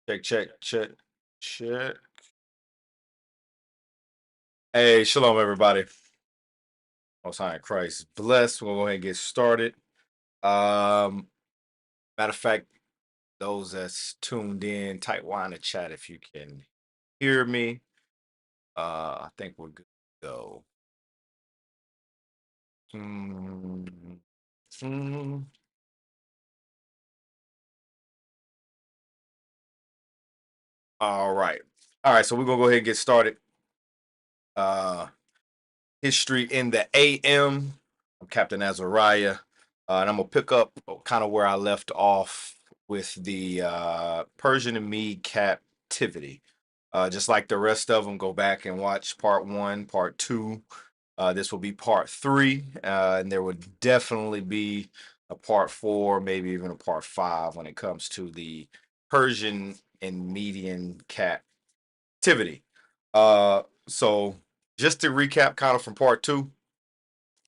Check, check, check, check. Hey, shalom, everybody. Most high in Christ bless. We'll go ahead and get started. Um, Matter of fact, those that's tuned in, type Y in the chat if you can hear me. I think we're good to go. Mm, mm. All right. All right, so we're gonna go ahead and get started. Uh History in the AM. I'm Captain Azariah. And I'm gonna pick up kind of where I left off with the Persian and Mede captivity. Just like the rest of them, go back and watch part one, part two. This will be part three, and there would definitely be a part four, maybe even a part five when it comes to the Persian and Median captivity. So just to recap, kind of from part two,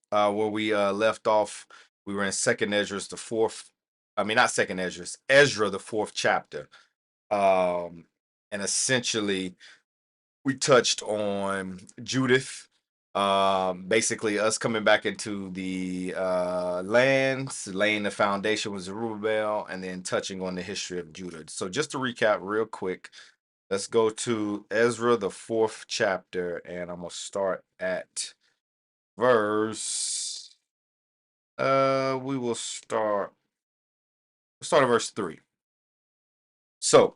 where we left off, we were in Second Ezra's the fourth. I mean, not Second Ezra's, Ezra the fourth chapter, um, and essentially we touched on Judith. Basically, us coming back into the lands, laying the foundation with Zerubbabel, and then touching on the history of Judah. So, just to recap real quick, let's go to Ezra the fourth chapter, and I'm gonna start at verse. We will start at verse 3. So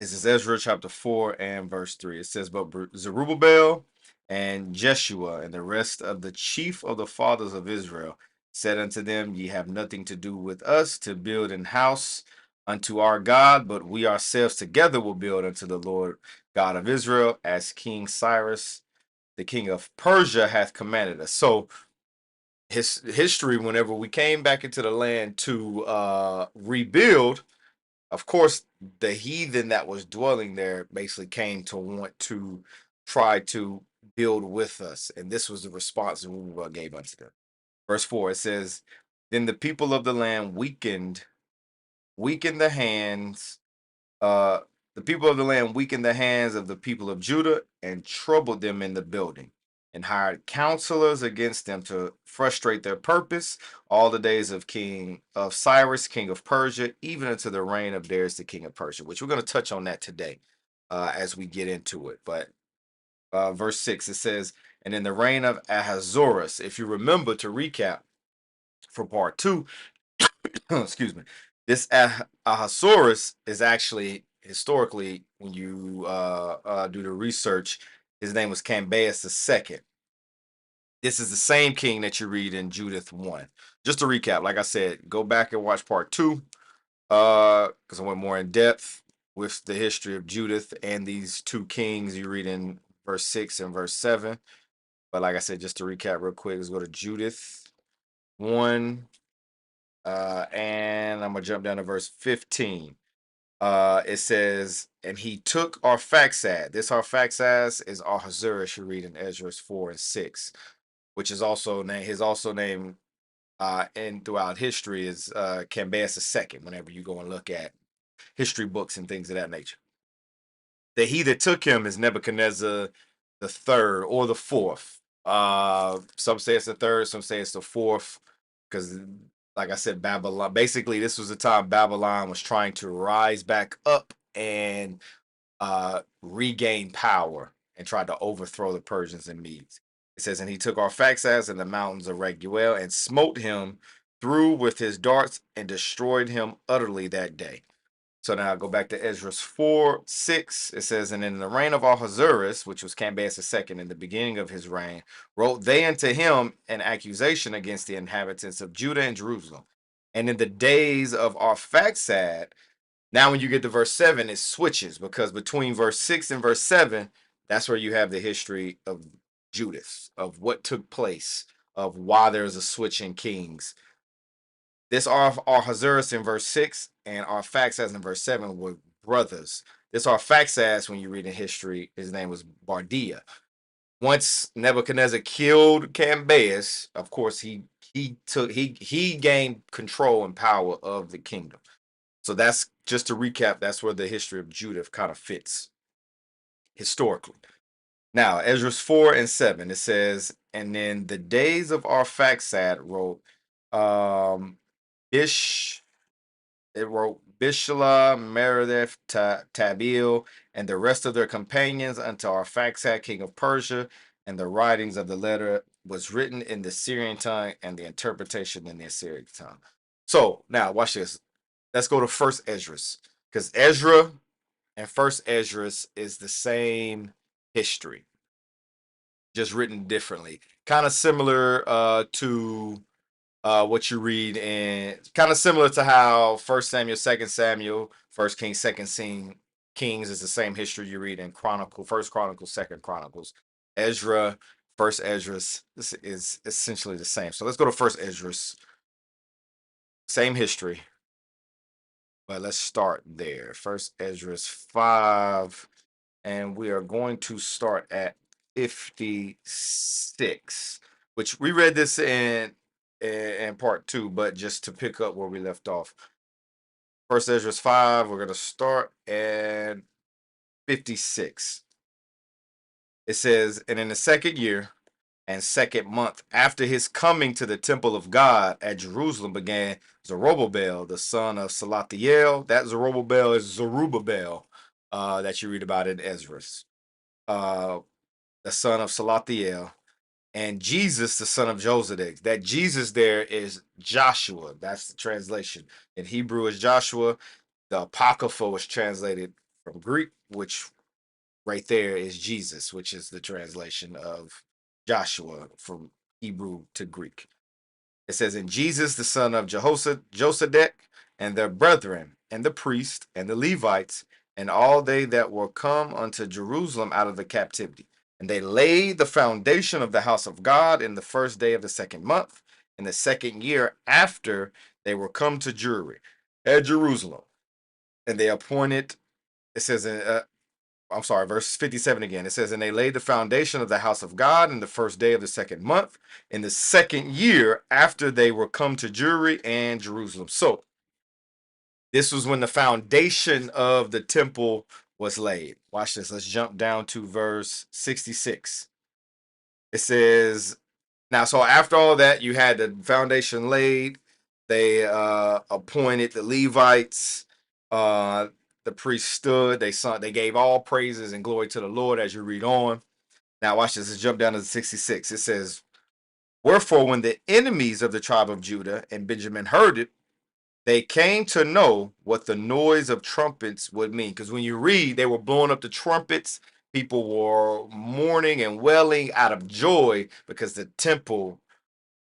this is Ezra chapter 4 and verse 3. It says, "But Zerubbabel and Jeshua and the rest of the chief of the fathers of Israel said unto them, Ye have nothing to do with us to build an house unto our God, but we ourselves together will build unto the Lord God of Israel, as King Cyrus, the king of Persia, hath commanded us." So his history, whenever we came back into the land to rebuild, of course the heathen that was dwelling there basically came to want to try to build with us, and this was the response we gave unto them. Verse 4, it says, "Then the people of the land weakened the hands uh the people of the land weakened the hands of the people of Judah and troubled them in the building, and hired counselors against them to frustrate their purpose all the days of Cyrus, king of Persia, even unto the reign of Darius, the king of Persia," which we're going to touch on that today as we get into it. But verse 6, it says, "And in the reign of Ahasuerus," if you remember to recap for part two, excuse me, this Ahasuerus is actually historically, when you do the research, his name was Cambias II. This is the same king that you read in Judith 1. Just to recap, like I said, go back and watch part two, because I went more in depth with the history of Judith and these two kings you read in verse 6 and verse 7. But like I said, just to recap real quick, let's go to Judith 1, and I'm gonna jump down to verse 15. It says, "And he took Arphaxad." This Arphaxad is Ahasuerus, you read in Ezra's 4 and 6, which is also his also name and throughout history is Cambias II, whenever you go and look at history books and things of that nature. The he that took him is Nebuchadnezzar the third or the fourth. Some say it's the third, some say it's the fourth, because like I said, Babylon. Basically, this was the time Babylon was trying to rise back up and regain power and tried to overthrow the Persians and Medes. It says, "And he took Arphaxad in the mountains of Raguel and smote him through with his darts and destroyed him utterly that day." So now I go back to Ezra's 4 6. It says, "And in the reign of Ahasuerus, which was Cambias II, in the beginning of his reign, wrote they unto him an accusation against the inhabitants of Judah and Jerusalem. And in the days of Arphaxad," now when you get to verse 7, it switches, because between verse 6 and verse 7, that's where you have the history of Judith, of what took place, of why there's a switch in kings. This Ahasuerus in verse 6 and Arphaxad in verse 7 were brothers. This Arphaxad, when you read in history, his name was Bardia. Once Nebuchadnezzar killed Cambias, of course he gained control and power of the kingdom. So that's just to recap. That's where the history of Judah kind of fits historically. Now, Ezra 4 and 7, it says, and then the days of Arphaxad wrote, Ish it wrote Bishala, Meredith, Tabil, and the rest of their companions unto Arphaxad, king of Persia, and the writings of the letter was written in the Syrian tongue and the interpretation in the Assyrian tongue. So now watch this. Let's go to First Esdras, because Ezra and First Esdras is the same history, just written differently. Kind of similar to what you read, and kind of similar to how First Samuel, Second Samuel, First Kings, Second Kings is the same history you read in First Chronicles, Second Chronicles. Ezra, First Esdras, this is essentially the same. So let's go to First Esdras, same history, but let's start there. First Esdras 5, and we are going to start at 56, which we read this in part 2, but just to pick up where we left off. First Ezra's 5, we're going to start at 56. It says, and in the second year and second month after his coming to the temple of God at Jerusalem began Zerubbabel, the son of Salathiel. That Zerubbabel is Zerubbabel that you read about in Ezra's. The son of Salathiel, and Jesus, the son of Josedek. That Jesus there is Joshua. That's the translation. In Hebrew is Joshua. The Apocrypha was translated from Greek, which right there is Jesus, which is the translation of Joshua from Hebrew to Greek. It says, in Jesus, the son of Josedek, and their brethren, and the priests, and the Levites, and all they that were come unto Jerusalem out of the captivity. And they laid the foundation of the house of God in the first day of the second month, in the second year after they were come to Jerusalem. And they appointed, it says I'm sorry, verse 57 again. It says, and they laid the foundation of the house of God in the first day of the second month, in the second year after they were come to Jewry and Jerusalem. So this was when the foundation of the temple was laid. Watch this. Let's jump down to verse 66. It says, now, so after all that, you had the foundation laid. They appointed the Levites. Uh, the priests stood. They gave all praises and glory to the Lord as you read on. Now, watch this. Let's jump down to 66. It says, wherefore, when the enemies of the tribe of Judah and Benjamin heard it, they came to know what the noise of trumpets would mean. Because when you read, they were blowing up the trumpets. People were mourning and wailing out of joy because the temple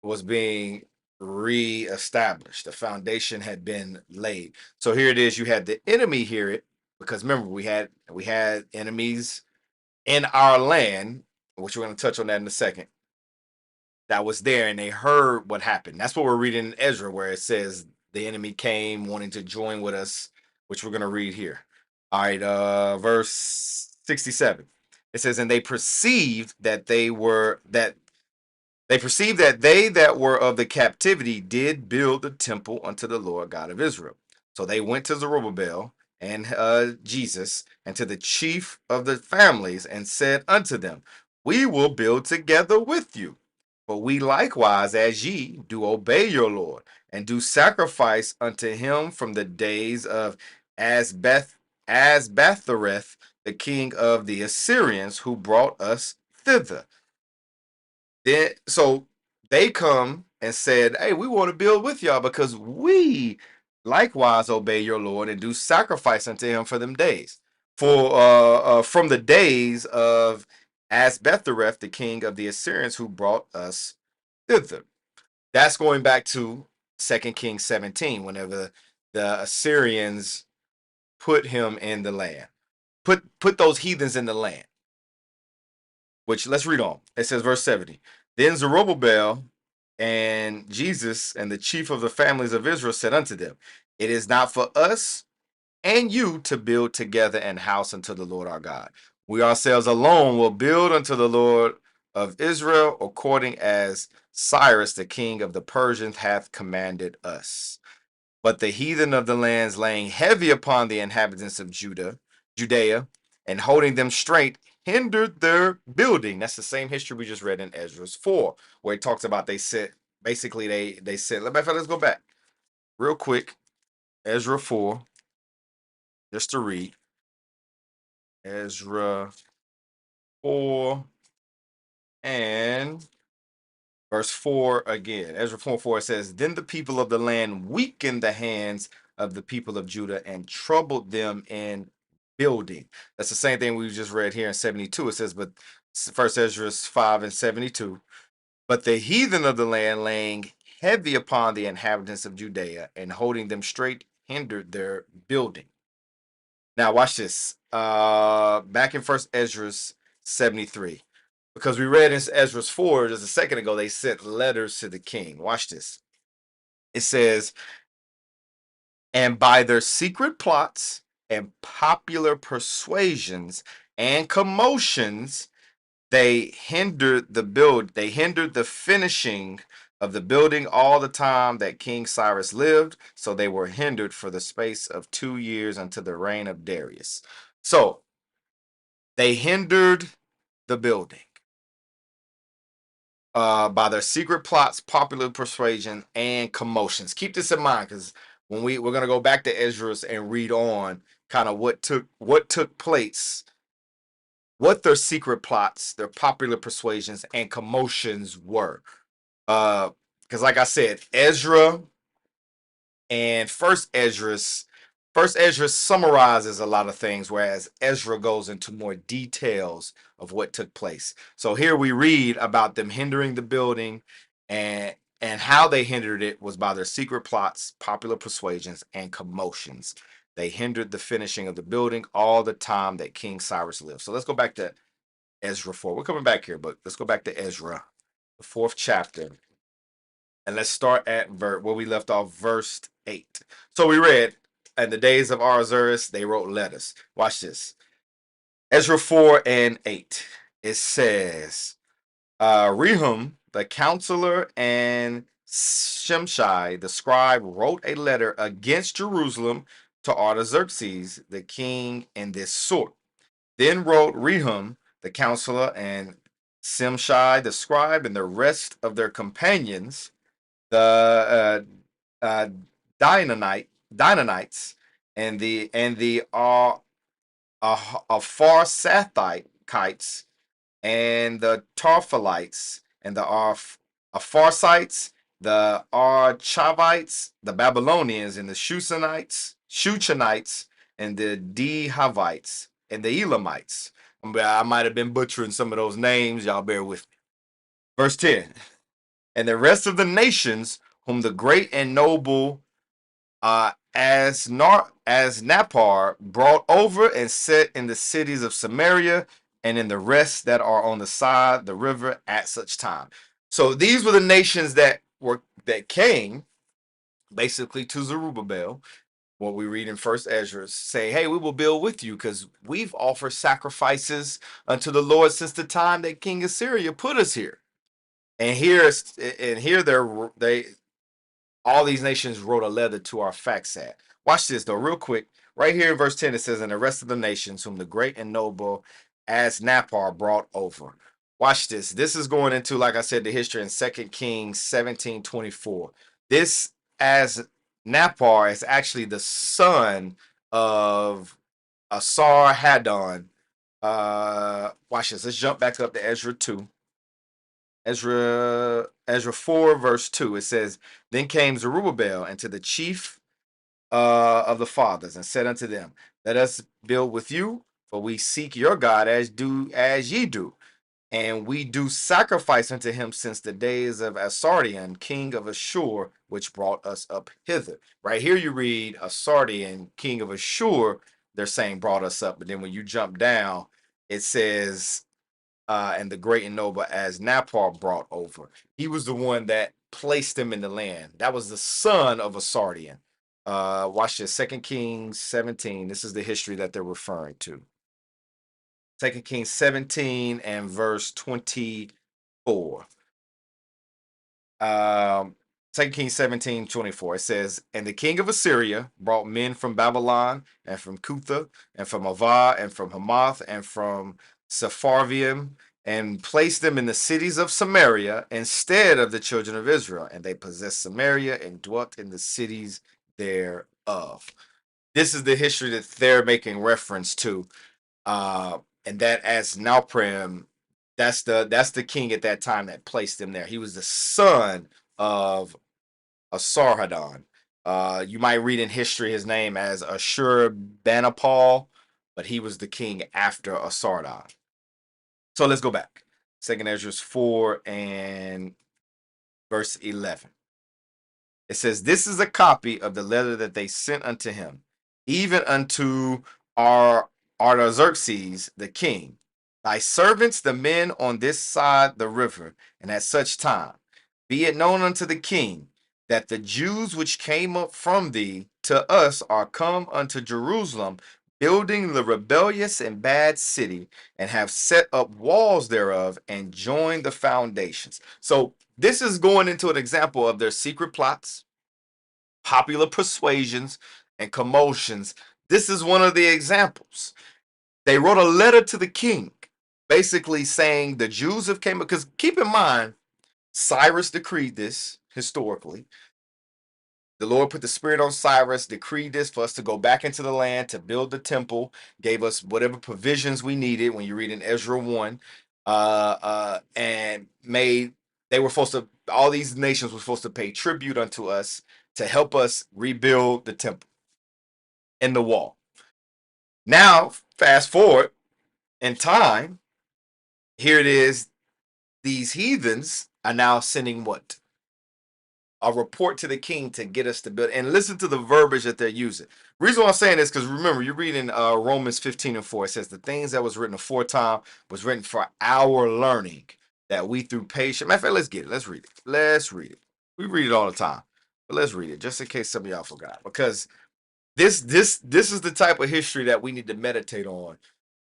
was being reestablished. The foundation had been laid. So here it is. You had the enemy hear it, because remember, we had enemies in our land, which we're going to touch on that in a second, that was there, and they heard what happened. That's what we're reading in Ezra, where it says the enemy came wanting to join with us, which we're going to read here. All right, verse 67. It says, and they perceived that they that were of the captivity did build the temple unto the Lord God of Israel. So they went to Zerubbabel and Jesus and to the chief of the families and said unto them, we will build together with you. For we likewise, as ye, do obey your Lord, and do sacrifice unto him from the days of Asbathareth, the king of the Assyrians, who brought us thither. Then so they come and said, hey, we want to build with y'all because we likewise obey your Lord and do sacrifice unto him for them days. For from the days of Asbethareth, the king of the Assyrians, who brought us thither. That's going back to 2 Kings 17, whenever the Assyrians put him in the land, put those heathens in the land. Which, let's read on. It says, verse 70. Then Zerubbabel and Jesus and the chief of the families of Israel said unto them, it is not for us and you to build together an house unto the Lord our God. We ourselves alone will build unto the Lord of Israel, according as Cyrus the king of the Persians hath commanded us. But the heathen of the lands, laying heavy upon the inhabitants of Judea, and holding them straight, hindered their building. That's the same history we just read in Ezra 4, where it talks about they said, basically they said, let's go back real quick. Ezra 4, just to read. Ezra 4 and verse 4 again. Ezra 4 says, Then the people of the land weakened the hands of the people of Judah and troubled them in building. That's the same thing we just read here in 72. It says, but first Ezra 5 and 72. But the heathen of the land, laying heavy upon the inhabitants of Judea and holding them straight, hindered their building. Now watch this. Back in first Ezra 73. Because we read in Ezra 4 just a second ago, they sent letters to the king. Watch this. It says, and by their secret plots and popular persuasions and commotions, they hindered the finishing of the building all the time that King Cyrus lived. So they were hindered for the space of 2 years until the reign of Darius. So they hindered the building by their secret plots, popular persuasion, and commotions. Keep this in mind, because when we're gonna go back to Ezra and read on kind of what took place, what their secret plots, their popular persuasions, and commotions were. Because like I said, Ezra and first Ezra summarizes a lot of things, whereas Ezra goes into more details of what took place. So here we read about them hindering the building, and how they hindered it was by their secret plots, popular persuasions, and commotions. They hindered the finishing of the building all the time that King Cyrus lived. So let's go back to Ezra 4. We're coming back here, but let's go back to Ezra, the 4th chapter. And let's start at where we left off, verse 8. So we read, in the days of Artaxerxes, they wrote letters. Watch this. Ezra 4 and 8. It says, Rehum, the counselor, and Shimshai, the scribe, wrote a letter against Jerusalem to Artaxerxes, the king, in this sort. Then wrote Rehum, the counselor, and Shimshai, the scribe, and the rest of their companions, the Dynanites, and the Apharsathites, and the Tarphalites, and the Apharsites, the Archavites, the Babylonians, and the Shuchanites, and the Dehavites, and the Elamites. I might have been butchering some of those names. Y'all bear with me. Verse 10. And the rest of the nations whom the great and noble as Napar brought over and set in the cities of Samaria and in the rest that are on the side the river at such time. So these were the nations that came basically to Zerubbabel. What we read in First Ezra, say, "Hey, we will build with you because we've offered sacrifices unto the Lord since the time that King Assyria put us here." And here they all these nations wrote a letter to our Faxat. Watch this though, real quick. Right here in verse 10, it says, And the rest of the nations, whom the great and noble as Napar brought over. Watch this. This is going into, like I said, the history in 2 Kings 17:24. This as Napar is actually the son of Asar Haddon. Watch this. Let's jump back up to Ezra 2. Ezra 4 verse 2, it says, Then came Zerubbabel unto the chief of the fathers and said unto them, Let us build with you, for we seek your God as ye do, and we do sacrifice unto him since the days of Asardian, king of Ashur, which brought us up hither. Right here you read Asardian, king of Ashur, they're saying brought us up, but then when you jump down, it says and the great and noble as Napar brought over. He was the one that placed them in the land. That was the son of Asardian. Watch this, 2 Kings 17. This is the history that they're referring to. 2 Kings 17 and verse 24. 2 Kings 17:24. It says, and the king of Assyria brought men from Babylon and from Cutha and from Ava and from Hamath and from Sepharvaim and placed them in the cities of Samaria instead of the children of Israel. And they possessed Samaria and dwelt in the cities thereof. This is the history that they're making reference to. And that as Nalprim, that's the king at that time that placed him there. He was the son of Asarhaddon. You might read in history his name as Ashurbanipal, but he was the king after Asarhaddon. So let's go back. Second Ezra 4 and verse 11. It says, this is a copy of the letter that they sent unto him, even unto our Artaxerxes the king, thy servants, the men on this side the river, and at such time, be it known unto the king, that the Jews which came up from thee to us are come unto Jerusalem, building the rebellious and bad city, and have set up walls thereof, and joined the foundations. So this is going into an example of their secret plots, popular persuasions, and commotions. This is one of the examples. They wrote a letter to the king, basically saying the Jews have came, because keep in mind, Cyrus decreed this historically. The Lord put the spirit on Cyrus, decreed this for us to go back into the land to build the temple, gave us whatever provisions we needed when you read in Ezra 1, and made, they were supposed to, all these nations were supposed to pay tribute unto us to help us rebuild the temple and the wall. Now, fast forward in time, here it is, these heathens are now sending what? A report to the king to get us to build. And listen to the verbiage that they're using. Reason why I'm saying this, because remember, you're reading Romans 15 and 4. It says the things that was written aforetime was written for our learning, that we through patience. Matter of fact, let's get it. Let's read it. Let's read it. We read it all the time, but let's read it just in case some of y'all forgot. Because this is the type of history that we need to meditate on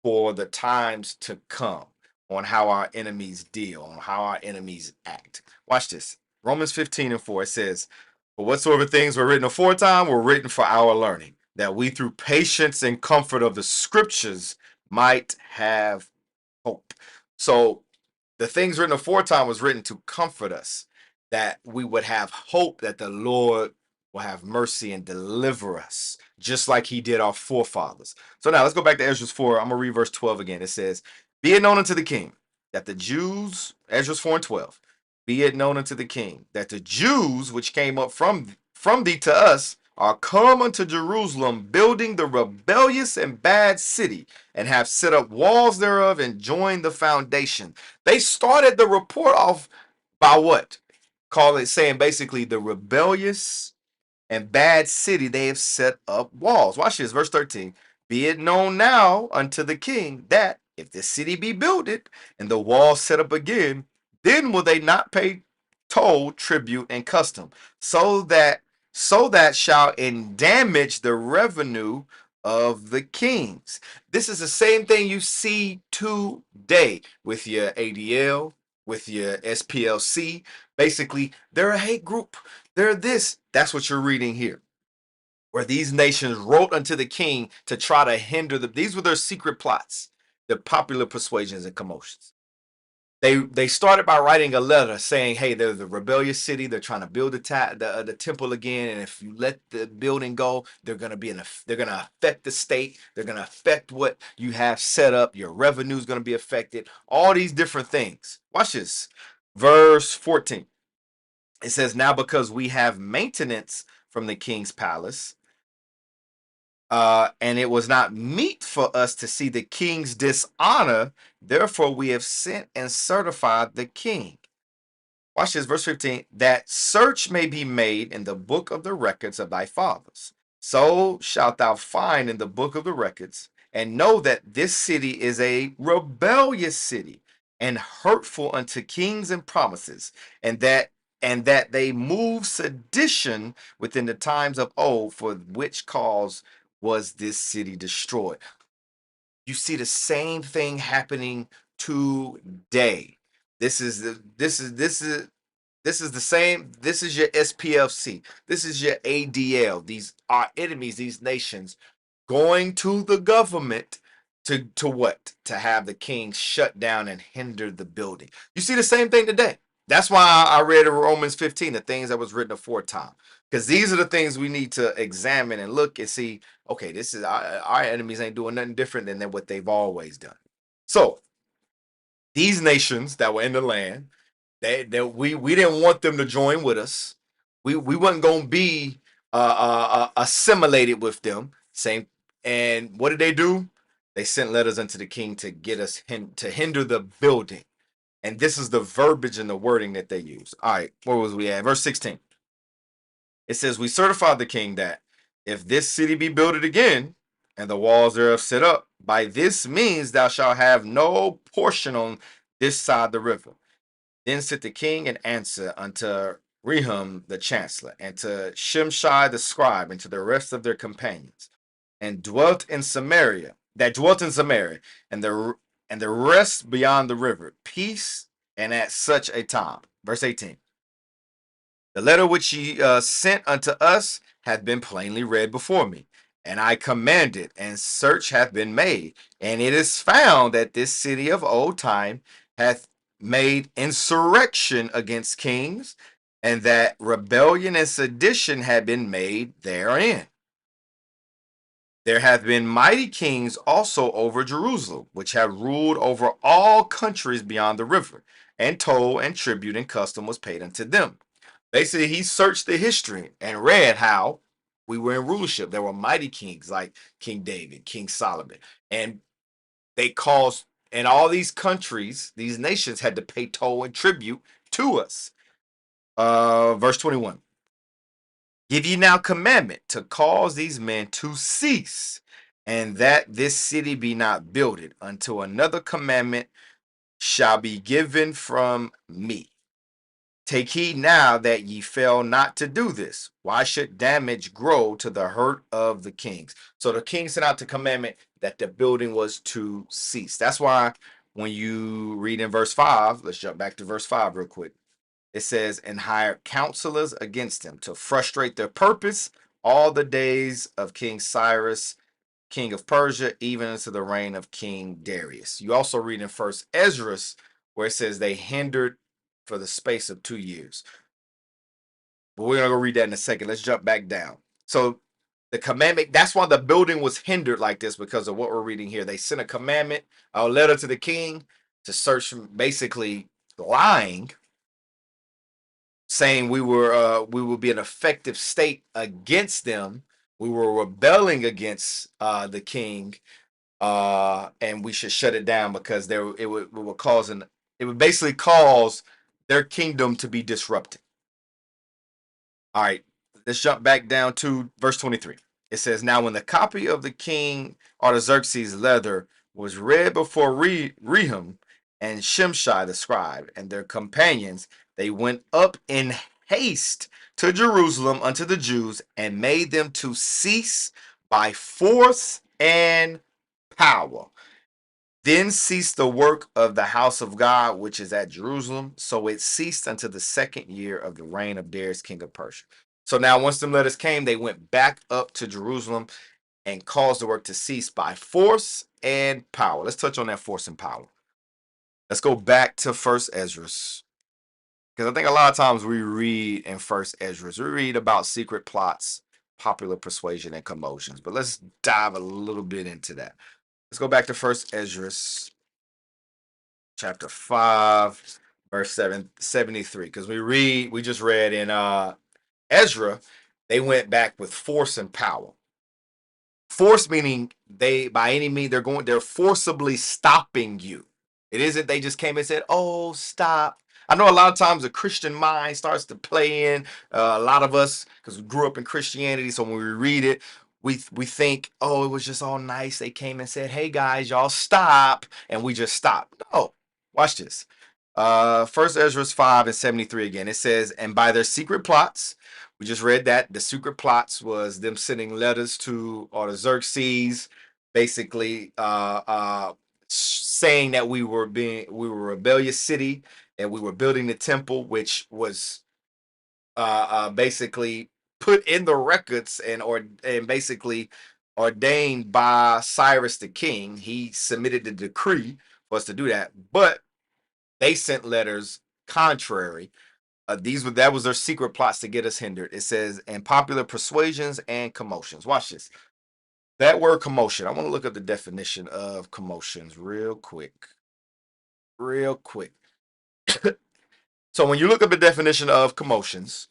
for the times to come, on how our enemies deal, on how our enemies act. Watch this. Romans 15 and 4, it says, for whatsoever things were written aforetime were written for our learning, that we through patience and comfort of the scriptures might have hope. So the things written aforetime was written to comfort us, that we would have hope that the Lord will have mercy and deliver us, just like he did our forefathers. So now let's go back to Ezra 4. I'm going to read verse 12 again. It says, be it known unto the king that the Jews, Ezra 4 and 12, be it known unto the king that the Jews which came up from thee to us are come unto Jerusalem, building the rebellious and bad city, and have set up walls thereof and joined the foundation. They started the report off by what? Call it saying basically the rebellious and bad city, they have set up walls. Watch this, verse 13. Be it known now unto the king that if the city be builded and the walls set up again, then will they not pay toll, tribute, and custom, so that shall damage the revenue of the kings. This is the same thing you see today with your ADL, with your SPLC. Basically, they're a hate group. They're this. That's what you're reading here. Where these nations wrote unto the king to try to hinder them. These were their secret plots, the popular persuasions and commotions. They started by writing a letter saying, hey, they're the rebellious city. They're trying to build the temple again, and if you let the building go, they're gonna affect the state. They're gonna affect what you have set up. Your revenue is gonna be affected. All these different things. Watch this, verse 14. It says, now because we have maintenance from the king's palace, and it was not meet for us to see the king's dishonor, therefore we have sent and certified the king. Watch this, verse 15, that search may be made in the book of the records of thy fathers. So shalt thou find in the book of the records, and know that this city is a rebellious city, and hurtful unto kings and promises, and that they move sedition within the times of old, for which cause was this city destroyed. You see the same thing happening today. This is This is the same. This is your SPLC. This is your ADL. These are enemies, these nations going to the government to what? To have the king shut down and hinder the building. You see the same thing today. That's why I read in Romans 15, the things that was written aforetime. Because these are the things we need to examine and look and see, okay, this is our enemies ain't doing nothing different than what they've always done. So these nations that were in the land, we didn't want them to join with us. We wasn't gonna be assimilated with them. Same. And what did they do? They sent letters unto the king to get us to hinder the building. And this is the verbiage and the wording that they use. All right, where was we at? Verse 16. It says, "We certify the king that if this city be builded again, and the walls thereof set up, by this means thou shalt have no portion on this side the river." Then said the king and answer unto Rehum the chancellor, and to Shimshai the scribe, and to the rest of their companions, and dwelt in Samaria, and the rest beyond the river, peace, and at such a time. Verse 18. The letter which ye sent unto us hath been plainly read before me, and I commanded, and search hath been made, and it is found that this city of old time hath made insurrection against kings, and that rebellion and sedition had been made therein. There have been mighty kings also over Jerusalem, which have ruled over all countries beyond the river, and toll and tribute and custom was paid unto them. Basically, he searched the history and read how we were in rulership. There were mighty kings like King David, King Solomon, and they caused, and all these countries, these nations had to pay toll and tribute to us. Verse 21. Give ye now commandment to cause these men to cease, and that this city be not builded until another commandment shall be given from me. Take heed now that ye fail not to do this. Why should damage grow to the hurt of the kings? So the king sent out the commandment that the building was to cease. That's why when you read in verse 5, let's jump back to verse 5 real quick. It says, and hired counselors against him to frustrate their purpose all the days of King Cyrus, king of Persia, even into the reign of King Darius. You also read in First Ezra where it says they hindered for the space of 2 years. But we're gonna go read that in a second. Let's jump back down. So the commandment, that's why the building was hindered like this, because of what we're reading here. They sent a commandment, a letter to the king to search, basically lying, saying we would be an effective state against them. We were rebelling against the king, and we should shut it down because it would basically cause their kingdom to be disrupted. All right, let's jump back down to verse 23. It says, now when the copy of the king Artaxerxes' letter was read before Rehum and Shimshai the scribe and their companions, they went up in haste to Jerusalem unto the Jews and made them to cease by force and power. Then ceased the work of the house of God, which is at Jerusalem. So it ceased until the 2nd year of the reign of Darius, king of Persia. So now, once them letters came, they went back up to Jerusalem and caused the work to cease by force and power. Let's touch on that force and power. Let's go back to First Ezra, because I think a lot of times we read in First Ezra, we read about secret plots, popular persuasion, and commotions. But let's dive a little bit into that. Let's go back to First Ezra chapter 5, verse 73. Because we just read in Ezra, they went back with force and power. Force meaning they, by any means, they're forcibly stopping you. It isn't they just came and said, oh, stop. I know a lot of times the Christian mind starts to play in. A lot of us, because we grew up in Christianity, so when we read it, we think, oh, it was just all nice. They came and said, hey guys, y'all stop, and we just stopped. No, watch this. First Ezra 5 and 73 again. It says, and by their secret plots, we just read that the secret plots was them sending letters to Artaxerxes, basically saying that we were a rebellious city, and we were building the temple, which was basically put in the records and basically ordained by Cyrus the king. He submitted the decree for us to do that, but they sent letters contrary. That was their secret plots to get us hindered. It says, and popular persuasions and commotions. Watch this. That word commotion. I want to look up the definition of commotions real quick. Real quick. So when you look up the definition of commotions,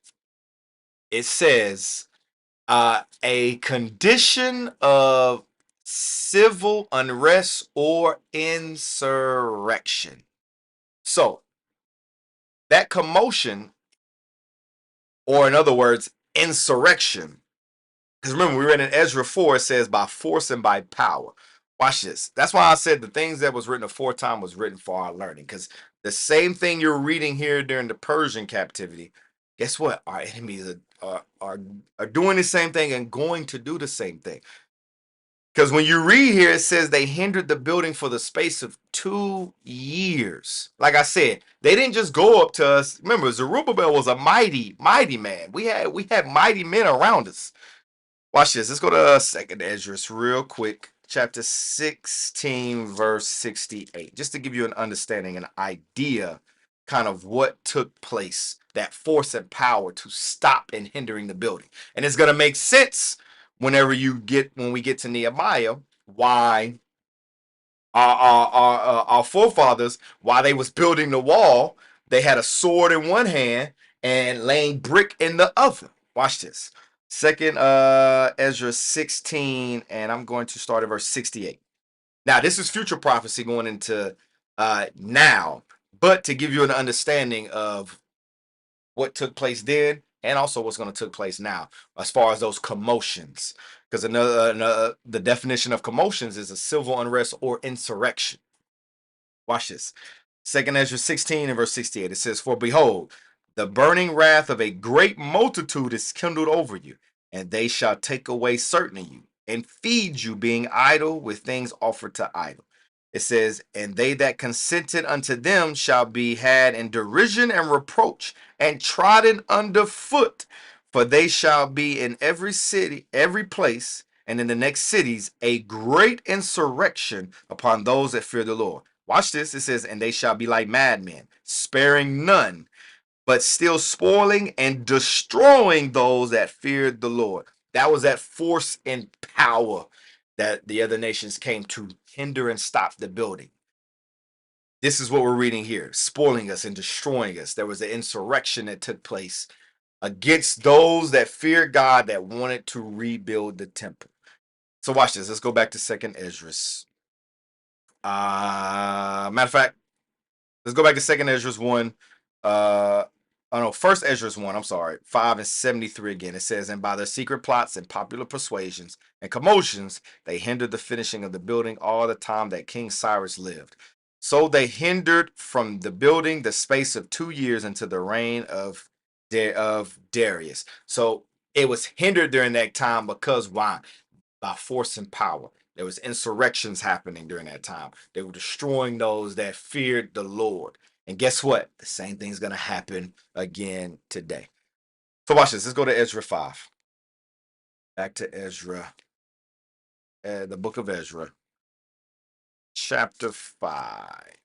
it says a condition of civil unrest or insurrection. So that commotion, or in other words, insurrection. Because remember, we read in Ezra 4, it says by force and by power. Watch this. That's why I said the things that was written aforetime was written for our learning. Because the same thing you're reading here during the Persian captivity, guess what? Our enemies are doing the same thing and going to do the same thing. Because when you read here, it says they hindered the building for the space of 2 years. Like I said, they didn't just go up to us. Remember, Zerubbabel was a mighty, mighty man. We had mighty men around us. Watch this. Let's go to Second Esdras real quick. Chapter 16, verse 68. Just to give you an understanding, an idea, kind of what took place, that force and power to stop and hindering the building. And it's going to make sense when we get to Nehemiah, why our forefathers, while they was building the wall, they had a sword in one hand and laying brick in the other. Watch this. Second Ezra 16, and I'm going to start at verse 68. Now, this is future prophecy going into now, but to give you an understanding of what took place then and also what's going to take place now as far as those commotions. Because the definition of commotions is a civil unrest or insurrection. Watch this. Second Ezra 16 and verse 68. It says, for behold, the burning wrath of a great multitude is kindled over you, and they shall take away certain of you, and feed you, being idle with things offered to idol. It says, and they that consented unto them shall be had in derision and reproach, and trodden under foot. For they shall be in every city, every place, and in the next cities, a great insurrection upon those that fear the Lord. Watch this. It says, and they shall be like madmen, sparing none, but still spoiling and destroying those that feared the Lord. That was that force and power that the other nations came to hinder and stop the building. This is what we're reading here, spoiling us and destroying us. There was an insurrection that took place against those that feared God that wanted to rebuild the temple. So watch this. Let's go back to Second Esdras. Matter of fact, let's go back to Second Esdras 1. Oh no, First Esdras 1, I'm sorry, 5 and 73 again. It says, and by their secret plots and popular persuasions and commotions, they hindered the finishing of the building all the time that King Cyrus lived. So they hindered from the building the space of 2 years into the reign of Darius. So it was hindered during that time because why? By force and power. There was insurrections happening during that time. They were destroying those that feared the Lord. And guess what? The same thing's going to happen again today. So watch this. Let's go to Ezra 5. Back to Ezra, the book of Ezra, chapter 5.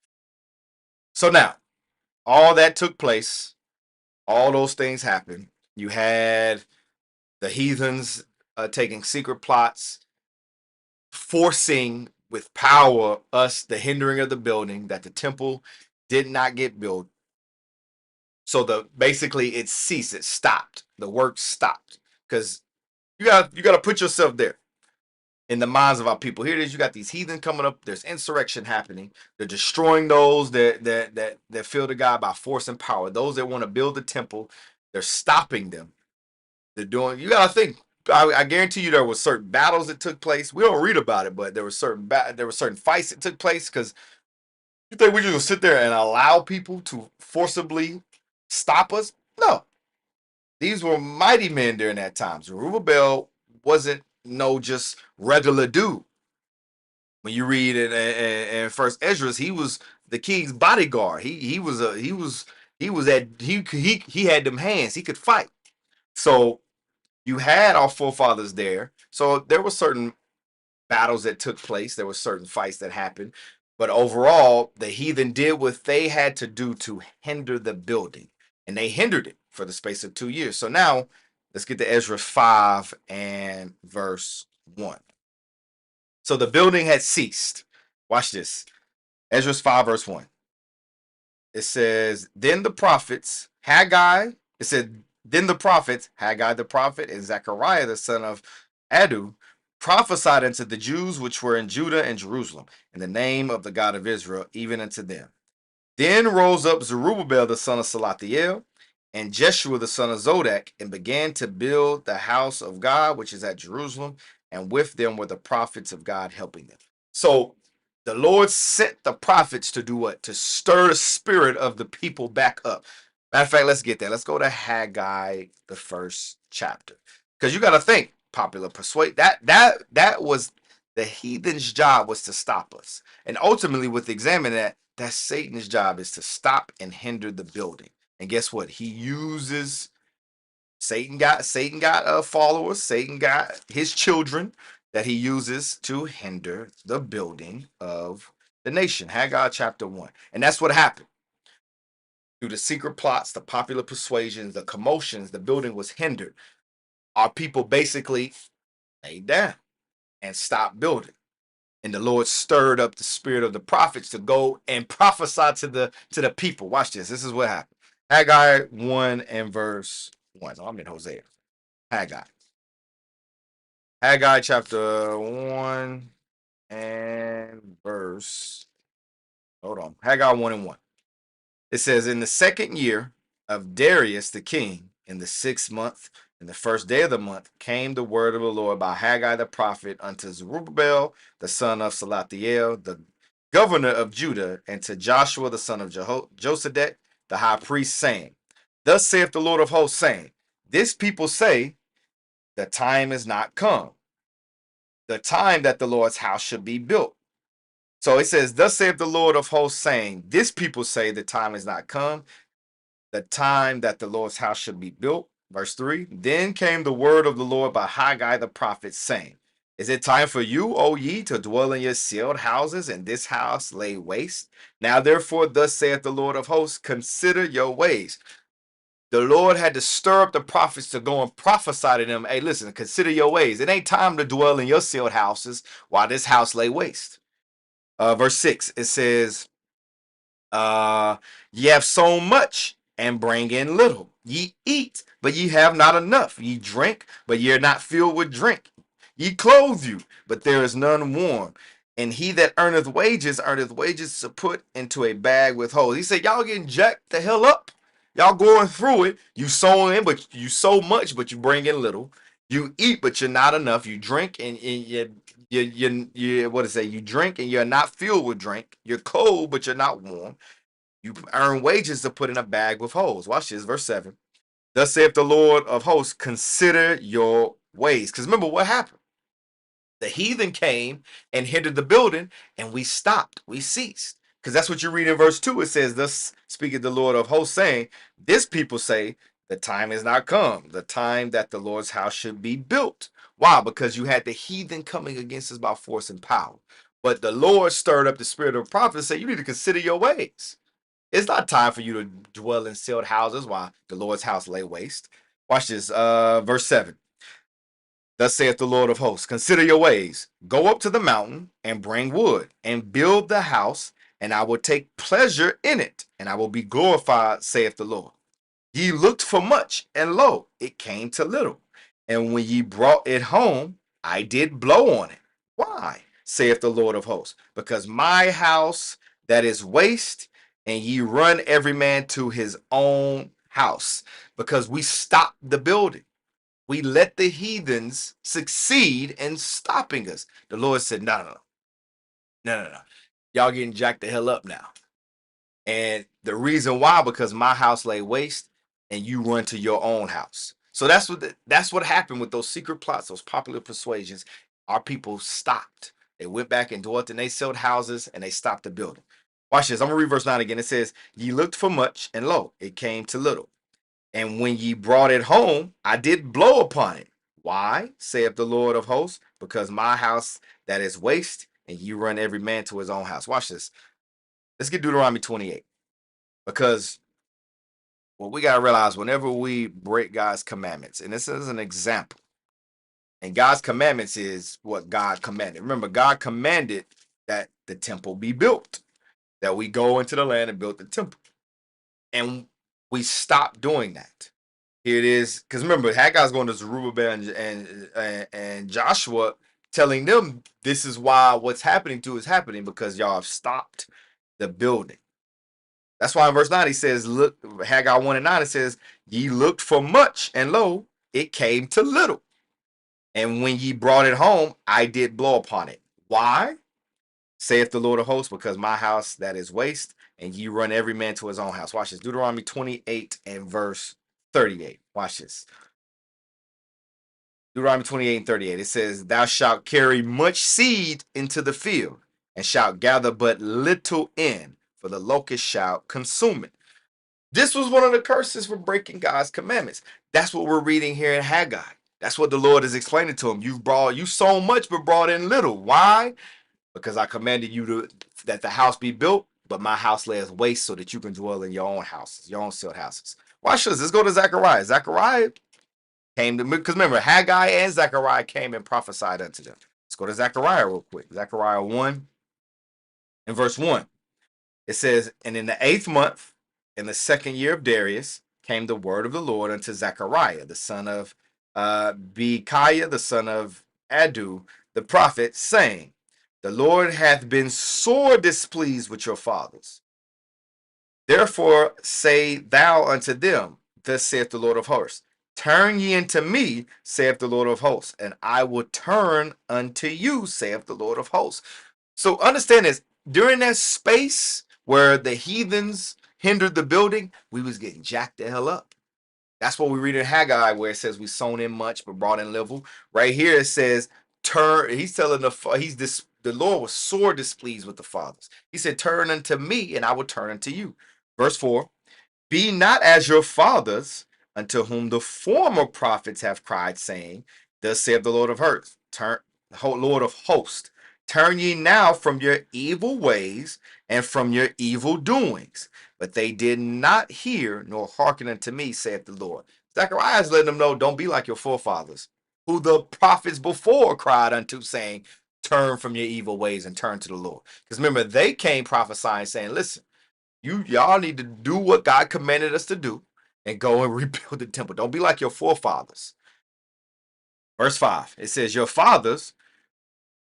So now, all that took place. All those things happened. You had the heathens taking secret plots, forcing with power us the hindering of the building, that the temple did not get built. So basically it ceased, it stopped, the work stopped. Because you got to put yourself there in the minds of our people. Here it is, you got these heathen coming up, there's insurrection happening, they're destroying those that feel the God by force and power. Those that want to build the temple, they're stopping them. They're doing, you gotta think, I guarantee you there were certain battles that took place. We don't read about it, but there were certain fights that took place. Because you think we just gonna sit there and allow people to forcibly stop us? No, these were mighty men during that time. Zerubbabel wasn't no just regular dude. When you read in First Esdras, he was the king's bodyguard. He had them hands. He could fight. So you had our forefathers there. So there were certain battles that took place. There were certain fights that happened. But overall, the heathen did what they had to do to hinder the building. And they hindered it for the space of 2 years. So now let's get to Ezra 5 and verse 1. So the building had ceased. Watch this. Ezra 5 verse 1. It says, then the prophets, Haggai, it said, then the prophets, Haggai the prophet and Zechariah the son of Adu, prophesied unto the Jews which were in Judah and Jerusalem in the name of the God of Israel, even unto them. Then rose up Zerubbabel the son of Salathiel and Jeshua the son of Zodak and began to build the house of God, which is at Jerusalem, and with them were the prophets of God helping them. So the Lord sent the prophets to do what? To stir the spirit of the people back up. Matter of fact, let's get there. Let's go to Haggai, the first chapter. Because you got to think, popular persuade that was the heathen's job, was to stop us. And ultimately, with examining that Satan's job is to stop and hinder the building. And guess what? He uses Satan got followers. Satan got his children that he uses to hinder the building of the nation. Haggai chapter 1. And that's what happened. Through the secret plots, the popular persuasions, the commotions, the building was hindered. Our people basically laid down and stopped building. And the Lord stirred up the spirit of the prophets to go and prophesy to the people. Watch this. This is what happened. Haggai 1 and verse 1. Oh, I'm in Hosea. Haggai. Haggai chapter 1 and verse. Hold on. Haggai 1 and 1. It says, in the second year of Darius the king, in the 6th month, in the first day of the month, came the word of the Lord by Haggai the prophet unto Zerubbabel, the son of Salathiel, the governor of Judah, and to Joshua, the son of Josedek, the high priest, saying, thus saith the Lord of hosts, saying, this people say, the time is not come, the time that the Lord's house should be built. So it says, thus saith the Lord of hosts, saying, this people say the time is not come, the time that the Lord's house should be built. Verse 3, then came the word of the Lord by Haggai the prophet, saying, is it time for you, O ye, to dwell in your sealed houses, and this house lay waste? Now therefore, thus saith the Lord of hosts, consider your ways. The Lord had to stir up the prophets to go and prophesy to them, hey, listen, consider your ways. It ain't time to dwell in your sealed houses while this house lay waste. Verse 6, it says, ye have sown much and bring in little. Ye eat, but ye have not enough. Ye drink, but ye are not filled with drink. Ye clothe you, but there is none warm. And he that earneth wages to put into a bag with holes. He said, y'all getting jacked the hell up. Y'all going through it. You sow in, but you sow much, but you bring in little. You eat, but you're not enough. You drink, and you what is that? You drink, and you're not filled with drink. You're cold, but you're not warm. You earn wages to put in a bag with holes. Watch this, verse 7. Thus saith the Lord of hosts, consider your ways. Because remember what happened. The heathen came and hindered the building, and we stopped. We ceased. Because that's what you read in verse 2. It says, thus speaketh the Lord of hosts, saying, this people say, the time is not come, the time that the Lord's house should be built. Why? Because you had the heathen coming against us by force and power. But the Lord stirred up the spirit of the prophet and said, you need to consider your ways. It's not time for you to dwell in sealed houses while the Lord's house lay waste. Watch this, verse 7. Thus saith the Lord of hosts, consider your ways. Go up to the mountain and bring wood and build the house, and I will take pleasure in it, and I will be glorified, saith the Lord. Ye looked for much, and lo, it came to little. And when ye brought it home, I did blow on it. Why, saith the Lord of hosts? Because my house that is waste, and ye run every man to his own house. Because we stopped the building. We let the heathens succeed in stopping us. The Lord said, no. Y'all getting jacked the hell up now. And the reason why, because my house lay waste and you run to your own house. So that's what happened with those secret plots, those popular persuasions. Our people stopped. They went back and dwelt and they sold houses and they stopped the building. Watch this. I'm going to read verse 9 again. It says, ye looked for much, and lo, it came to little. And when ye brought it home, I did blow upon it. Why, saith the Lord of hosts? Because my house that is waste, and ye run every man to his own house. Watch this. Let's get Deuteronomy 28. Because what we got to realize, whenever we break God's commandments, and this is an example, and God's commandments is what God commanded. Remember, God commanded that the temple be built, that we go into the land and build the temple. And we stopped doing that. Here it is, because remember, Haggai's going to Zerubbabel and Joshua, telling them this is why what's happening to is happening, because y'all have stopped the building. That's why in verse 9 he says, look, Haggai 1 and 9, it says, ye looked for much, and lo, it came to little. And when ye brought it home, I did blow upon it. Why? Saith the Lord of hosts, because my house that is waste, and ye run every man to his own house. Watch this. Deuteronomy 28 and verse 38. Watch this. Deuteronomy 28 and 38. It says, thou shalt carry much seed into the field, and shalt gather but little in, for the locust shall consume it. This was one of the curses for breaking God's commandments. That's what we're reading here in Haggai. That's what the Lord is explaining to him. You sown much, but brought in little. Why? Because I commanded you that the house be built, but my house lays waste so that you can dwell in your own houses, your own sealed houses. Watch this. Let's go to Zechariah. Zechariah came to, because remember, Haggai and Zechariah came and prophesied unto them. Let's go to Zechariah real quick. Zechariah 1 and verse 1. It says, and in the 8th month, in the 2nd year of Darius, came the word of the Lord unto Zechariah, the son of Bechiah, the son of Adu, the prophet, saying, the Lord hath been sore displeased with your fathers. Therefore say thou unto them, thus saith the Lord of hosts, turn ye unto me, saith the Lord of hosts, and I will turn unto you, saith the Lord of hosts. So understand this, during that space where the heathens hindered the building, we was getting jacked the hell up. That's what we read in Haggai, where it says we sown in much but brought in little. Right here it says, turn. He's telling the Lord was sore displeased with the fathers. He said, turn unto me, and I will turn unto you. Verse 4. Be not as your fathers, unto whom the former prophets have cried, saying, thus saith the Lord of hosts, Lord of hosts, turn ye now from your evil ways and from your evil doings. But they did not hear nor hearken unto me, saith the Lord. Zechariah is letting them know, don't be like your forefathers, who the prophets before cried unto, saying, turn from your evil ways and turn to the Lord. Because remember, they came prophesying, saying, listen, y'all need to do what God commanded us to do and go and rebuild the temple. Don't be like your forefathers. Verse 5, it says, your fathers,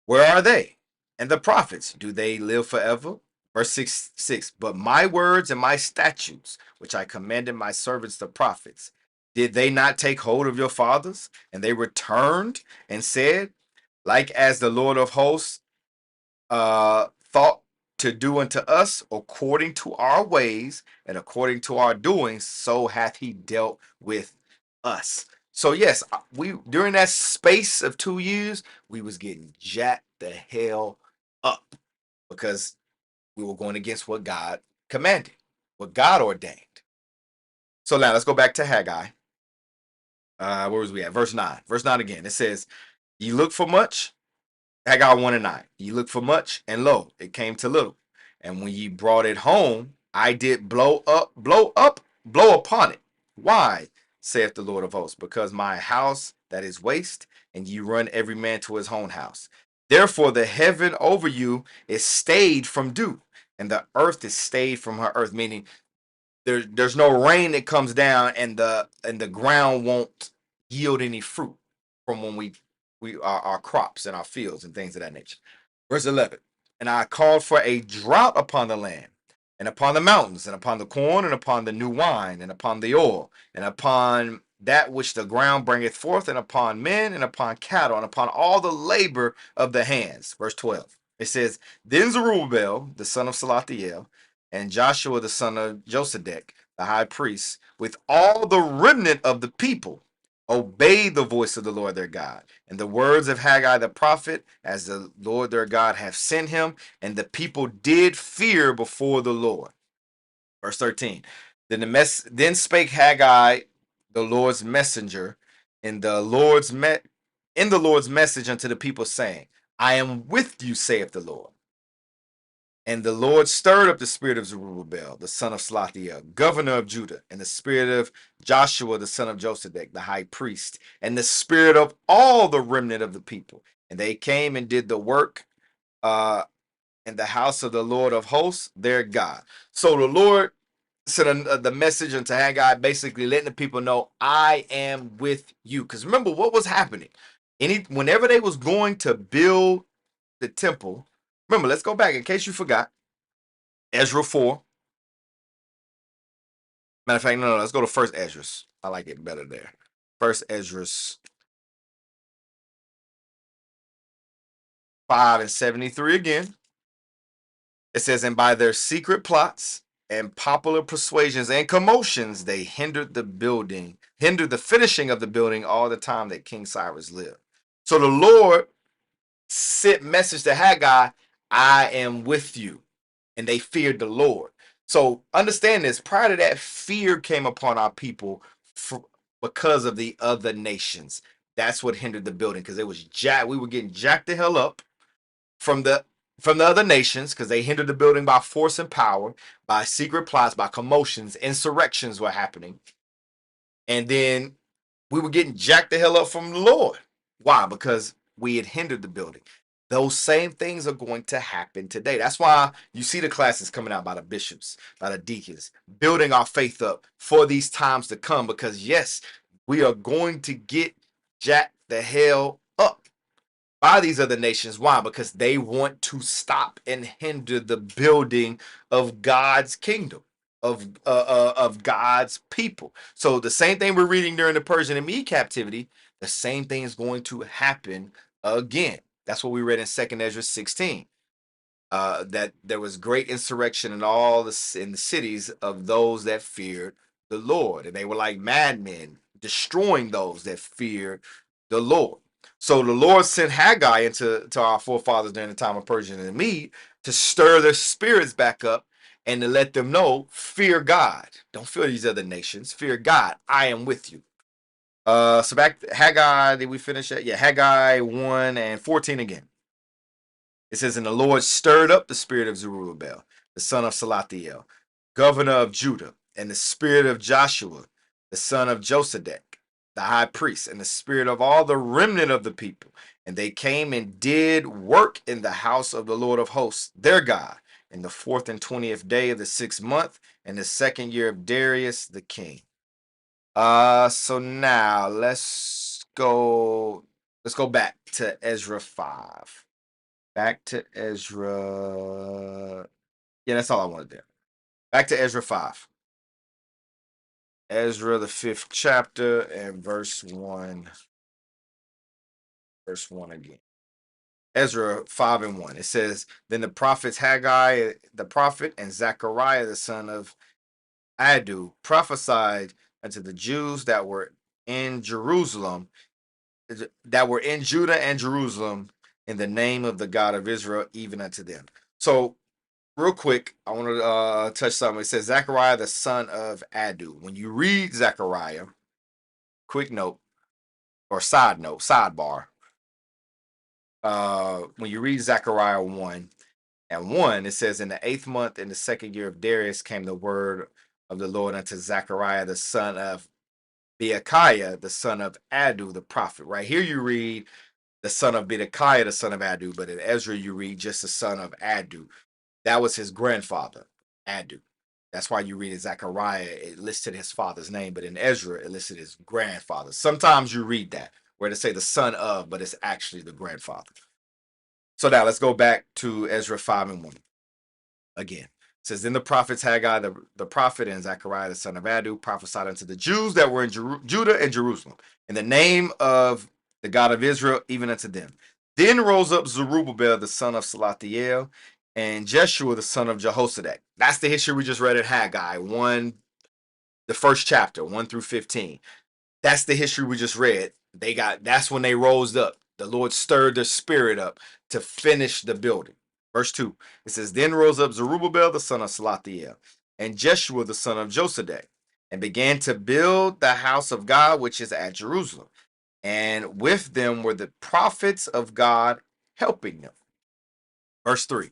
where are they? And the prophets, do they live forever? Verse 6, but my words and my statutes, which I commanded my servants the prophets, did they not take hold of your fathers? And they returned and said, like as the Lord of hosts thought to do unto us according to our ways and according to our doings, so hath he dealt with us. So yes, we during that space of 2 years, we was getting jacked the hell up because we were going against what God commanded, what God ordained. So now let's go back to Haggai. Where was we at? Verse 9. Verse 9 again. It says, ye look for much. Haggai 1 and 9. Ye looked for much, and lo, it came to little. And when ye brought it home, I did blow upon it. Why, saith the Lord of hosts? Because my house that is waste, and ye run every man to his own house. Therefore the heaven over you is stayed from dew, and the earth is stayed from her earth, meaning there's no rain that comes down, and the ground won't yield any fruit from when we our crops and our fields and things of that nature. Verse 11, and I called for a drought upon the land and upon the mountains and upon the corn and upon the new wine and upon the oil and upon that which the ground bringeth forth and upon men and upon cattle and upon all the labor of the hands. Verse 12, it says, then Zerubbabel, the son of Salathiel, and Joshua, the son of Josedek, the high priest, with all the remnant of the people, obeyed the voice of the Lord their God, and the words of Haggai the prophet, as the Lord their God have sent him, and the people did fear before the Lord. Verse 13. Then spake Haggai, the Lord's messenger, in the Lord's message unto the people, saying, I am with you, saith the Lord. And the Lord stirred up the spirit of Zerubbabel, the son of Salathiel, governor of Judah, and the spirit of Joshua, the son of Josedek, the high priest, and the spirit of all the remnant of the people. And they came and did the work in the house of the Lord of hosts, their God. So the Lord sent the message unto Haggai, basically letting the people know, I am with you. Because remember what was happening. Whenever they was going to build the temple, remember, let's go back in case you forgot. Ezra 4. Matter of fact, no, let's go to First Esdras. I like it better there. First Esdras 5 and 73 again. It says, and by their secret plots and popular persuasions and commotions, they hindered the finishing of the building all the time that King Cyrus lived. So the Lord sent message to Haggai, I am with you. And they feared the Lord. So understand this, prior to that, fear came upon our people because of the other nations. That's what hindered the building, because it was we were getting jacked the hell up from the other nations, because they hindered the building by force and power, by secret plots, by commotions, insurrections were happening. And then we were getting jacked the hell up from the Lord. Why? Because we had hindered the building. Those same things are going to happen today. That's why you see the classes coming out by the bishops, by the deacons, building our faith up for these times to come. Because yes, we are going to get jacked the hell up by these other nations. Why? Because they want to stop and hinder the building of God's kingdom, of God's people. So the same thing we're reading during the Persian and Mede captivity, the same thing is going to happen again. That's what we read in 2nd Ezra 16. That there was great insurrection in in the cities of those that feared the Lord, and they were like madmen, destroying those that feared the Lord. So the Lord sent Haggai into our forefathers during the time of Persian and Mede to stir their spirits back up and to let them know, fear God. Don't fear these other nations. Fear God. I am with you. So back to Haggai, did we finish that? Yeah, Haggai 1 and 14 again. It says, and the Lord stirred up the spirit of Zerubbabel, the son of Salathiel, governor of Judah, and the spirit of Joshua, the son of Josedek, the high priest, and the spirit of all the remnant of the people. And they came and did work in the house of the Lord of hosts, their God, in the 4th and 20th day of the 6th month, in the 2nd year of Darius the king. So now let's go back to Ezra 5. Back to Ezra. Yeah, that's all I wanted there. Back to Ezra 5. Ezra, the 5th chapter, and verse 1. Verse 1 again. Ezra 5 and 1. It says, then the prophets Haggai the prophet and Zechariah the son of Adu prophesied unto the Jews that were in Jerusalem, that were in Judah and Jerusalem, in the name of the God of Israel, even unto them. So real quick, I want to touch something. It says Zechariah, the son of Adu. When you read Zechariah, quick note or sidebar. When you read Zechariah 1 and 1, it says, in the 8th month, in the 2nd year of Darius, came the word of the Lord unto Zechariah, the son of Berechiah, the son of Adu, the prophet. Right here, you read the son of Berechiah, the son of Adu, but in Ezra, you read just the son of Adu. That was his grandfather, Adu. That's why you read in Zechariah, it listed his father's name, but in Ezra, it listed his grandfather. Sometimes you read that, where they say the son of, but it's actually the grandfather. So now let's go back to Ezra 5 and 1 again. It says, then the prophets Haggai, the prophet, and Zechariah, the son of Adu, prophesied unto the Jews that were in Judah and Jerusalem, in the name of the God of Israel, even unto them. Then rose up Zerubbabel, the son of Salathiel, and Jeshua, the son of Jehozadak. That's the history we just read in Haggai 1, the 1st chapter, 1 through 15. That's the history we just read. That's when they rose up. The Lord stirred their spirit up to finish the building. Verse 2, it says, Then rose up Zerubbabel the son of Salathiel, and Jeshua the son of Josedek, and began to build the house of God which is at Jerusalem. And with them were the prophets of God helping them. Verse 3,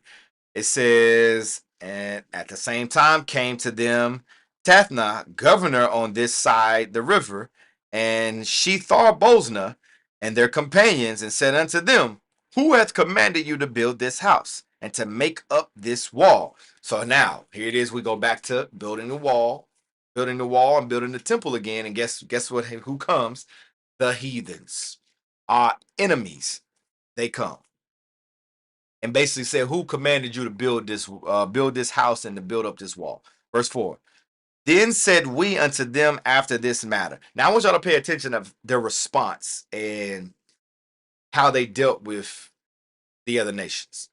it says, And at the same time came to them Tathnah, governor on this side the river, and Shethar-boznah and their companions, and said unto them, Who hath commanded you to build this house and to make up this wall? So now here it is. We go back to building the wall, and building the temple again. And guess what? Who comes? The heathens, our enemies. They come and basically said, Who commanded you to build this house and to build up this wall? Verse 4. Then said we unto them after this matter. Now I want y'all to pay attention of their response and how they dealt with the other nations,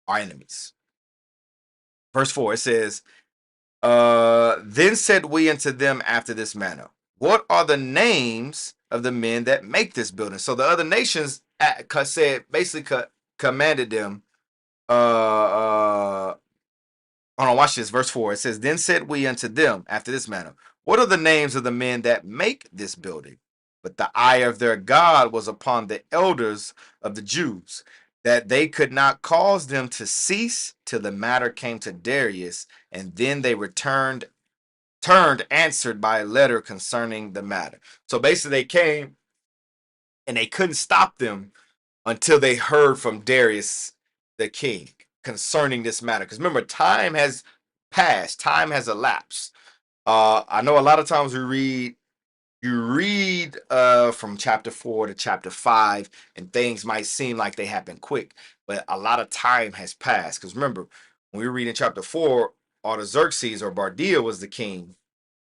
our enemies. Verse 4, it says, Then said we unto them after this manner, What are the names of the men that make this building? So the other nations said, basically commanded them, hold on, watch this. Verse 4. It says, Then said we unto them after this manner, What are the names of the men that make this building? But the eye of their God was upon the elders of the Jews, that they could not cause them to cease till the matter came to Darius, and then they turned answered by a letter concerning the matter. So basically they came and they couldn't stop them until they heard from Darius the king concerning this matter. Because remember, time has passed, time has elapsed. I know a lot of times you read from chapter 4 to chapter 5, and things might seem like they happen quick, but a lot of time has passed. Because remember, when we read in chapter 4, Artaxerxes or Bardia was the king.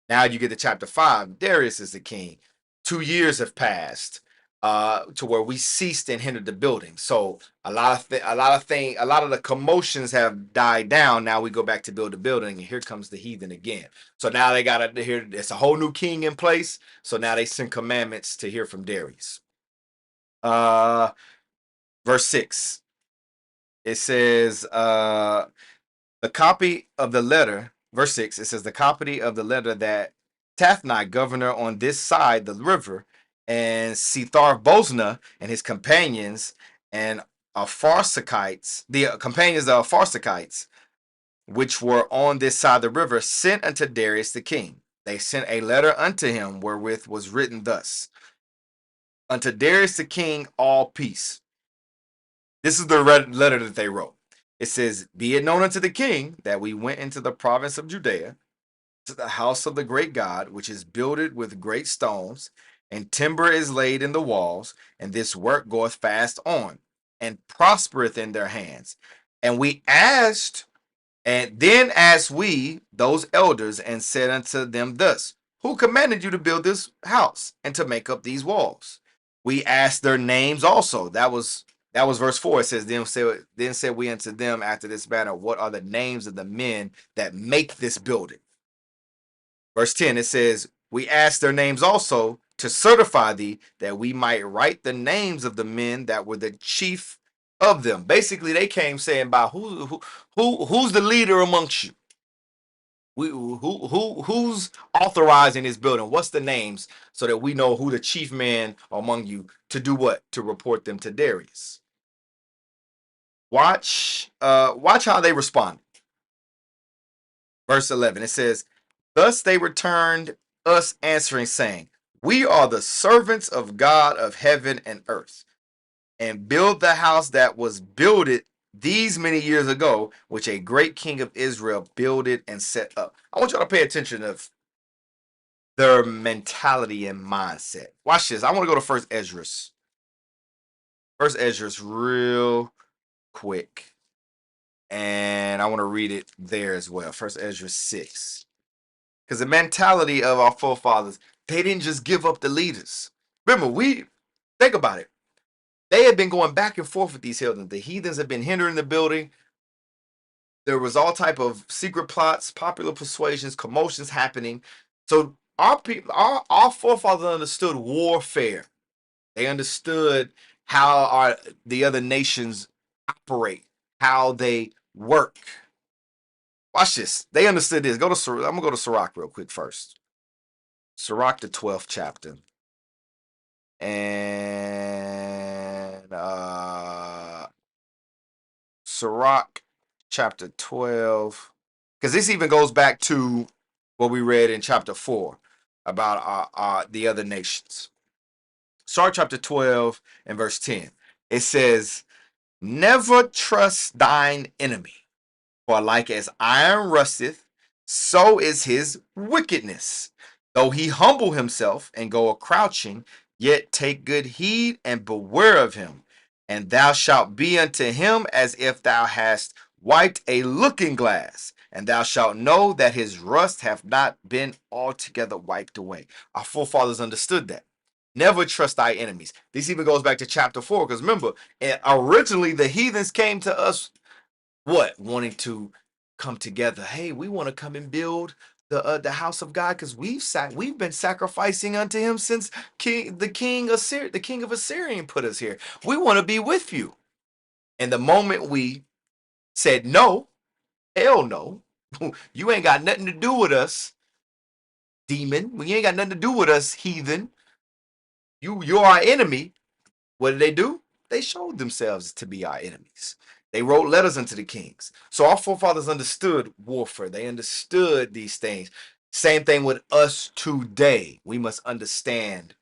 Now you get to chapter 5, Darius is the king. 2 years have passed to where we ceased and hindered the building. So a lot of the commotions have died down. Now we go back to build the building, and here comes the heathen again. So now they got to hear there's a whole new king in place. So now they send commandments to hear from Darius. Uh, verse 6. It says, the copy of the letter, verse 6, it says, The copy of the letter that Tathnai, governor on this side the river, and Shethar-boznah and his companions, and Apharsachites, the companions of Apharsachites, which were on this side the river, sent unto Darius the king. They sent a letter unto him, wherewith was written thus: Unto Darius the king, all peace. This is the letter that they wrote. It says, Be it known unto the king that we went into the province of Judea, to the house of the great God, which is builded with great stones, and timber is laid in the walls, and this work goeth fast on, and prospereth in their hands. And we asked, and then asked we those elders, and said unto them thus, Who commanded you to build this house, and to make up these walls? We asked their names also. That was verse 4. It says, Then said we unto them after this manner, What are the names of the men that make this building? Verse 10, it says, We asked their names also to certify thee, that we might write the names of the men that were the chief of them. Basically, they came saying, "By who's the leader amongst you? Who's authorizing this building? What's the names, so that we know who the chief man among you to do what? To report them to Darius." Watch how they respond. Verse 11, it says, Thus they returned us answering, saying, We are the servants of God of heaven and earth, and build the house that was builded these many years ago, which a great king of Israel builded and set up. I want y'all to pay attention of their mentality and mindset. Watch this. I want to go to First Esdras. First Esdras real quick. And I want to read it there as well. First Esdras 6. Because the mentality of our forefathers, they didn't just give up the leaders. Remember, think about it. They had been going back and forth with these heathens. The heathens had been hindering the building. There was all type of secret plots, popular persuasions, commotions happening. So our people, our forefathers understood warfare. They understood how the other nations operate, how they work. Watch this. They understood this. I'm gonna go to Sirach real quick first. Sirach, the 12th chapter, and Sirach chapter 12, because this even goes back to what we read in chapter 4 about the other nations. Sirach chapter 12 and verse 10. It says, "Never trust thine enemy, for like as iron rusteth, so is his wickedness. Though he humble himself and go a crouching, yet take good heed and beware of him. And thou shalt be unto him as if thou hadst wiped a looking glass, and thou shalt know that his rust hath not been altogether wiped away." Our forefathers understood that. Never trust thy enemies. This even goes back to chapter 4, because remember, originally the heathens came to us what, wanting to come together. Hey, we want to come and build the house of God, because we've been sacrificing unto him since the king of Assyrian put us here. We want to be with you. And the moment we said no, hell no, you ain't got nothing to do with us, demon. You ain't got nothing to do with us, heathen. You're our enemy. What did they do? They showed themselves to be our enemies. They wrote letters unto the kings. So our forefathers understood warfare. They understood these things. Same thing with us today. We must understand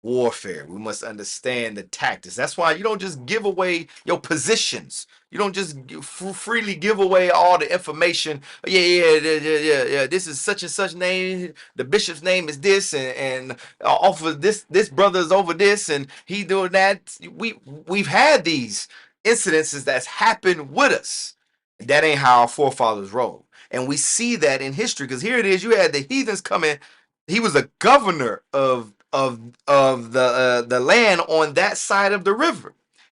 warfare. We must understand the tactics. That's why you don't just give away your positions. You don't just freely give away all the information. Yeah. This is such and such name. The bishop's name is this, and off of this brother's over this, and he doing that. We've had these incidences that's happened with us. That ain't how our forefathers rolled. And we see that in history, because here it is. You had the heathens coming. He was a governor of the land on that side of the river.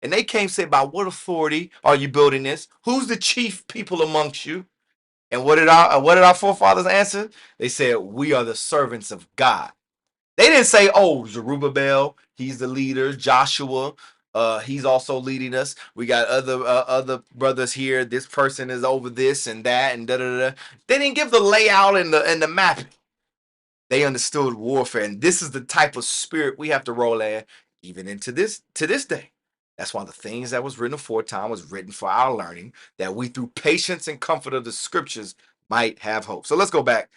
And they came say, by what authority are you building this? Who's the chief people amongst you? And what did our forefathers answer? They said, we are the servants of God. They didn't say, oh, Zerubbabel, he's the leader. Joshua, he's also leading us. We got other brothers here. This person is over this and that and da da da. They didn't give the layout and the mapping. They understood warfare, and this is the type of spirit we have to roll in even into this to this day. That's why the things that was written aforetime was written for our learning, that we through patience and comfort of the scriptures might have hope. So let's go back.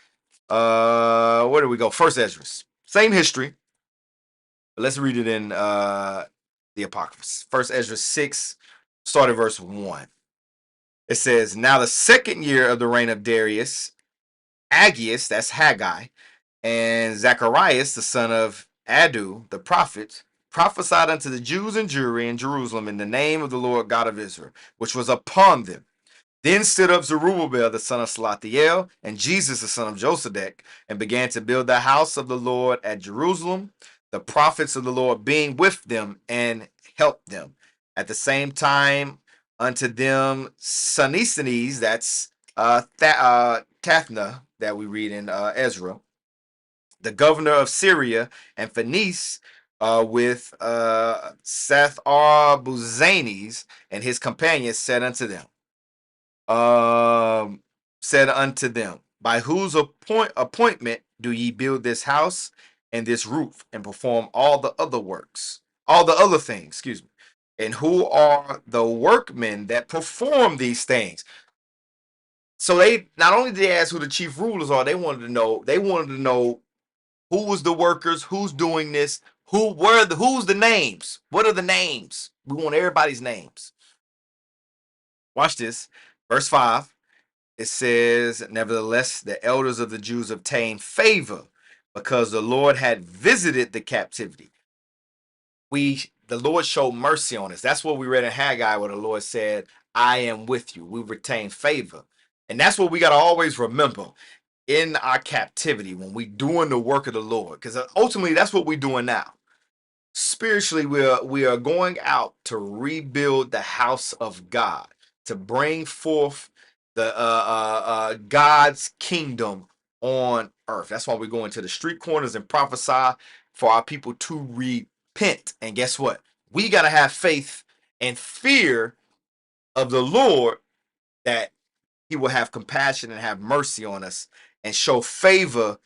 Where do we go? First Ezra. Same history, but let's read it in the Apocrypha. First Ezra 6, start at verse 1. It says, "Now the second year of the reign of Darius, Aggeus, that's Haggai, and Zacharias, the son of Adu, the prophet, prophesied unto the Jews in Jewry in Jerusalem in the name of the Lord God of Israel, which was upon them. Then stood up Zerubbabel, the son of Salathiel, and Jesus, the son of Josedek, and began to build the house of the Lord at Jerusalem, the prophets of the Lord being with them and helped them. At the same time, unto them Sonesies, that's Tathna, that we read in Ezra, the governor of Syria, and Phoenice, with Seth-Arbuzanes and his companions, um, said unto them, by whose appointment do ye build this house and this roof, and perform all the other works, all the other things, excuse me, and who are the workmen that perform these things? So they not only did they ask who the chief rulers are, they wanted to know who was the workers, who's doing this, who's the names, what are the names? We want everybody's names. Watch this, verse 5. It says, nevertheless, the elders of the Jews obtained favor because the Lord had visited the captivity. The Lord showed mercy on us. That's what we read in Haggai, where the Lord said, I am with you. We retain favor. And that's what we got to always remember in our captivity when we doing the work of the Lord, because ultimately that's what we're doing now. Spiritually, we are going out to rebuild the house of God, to bring forth the God's kingdom on earth. That's why we go into the street corners and prophesy for our people to repent. And guess what? We got to have faith and fear of the Lord that he will have compassion and have mercy on us and show favor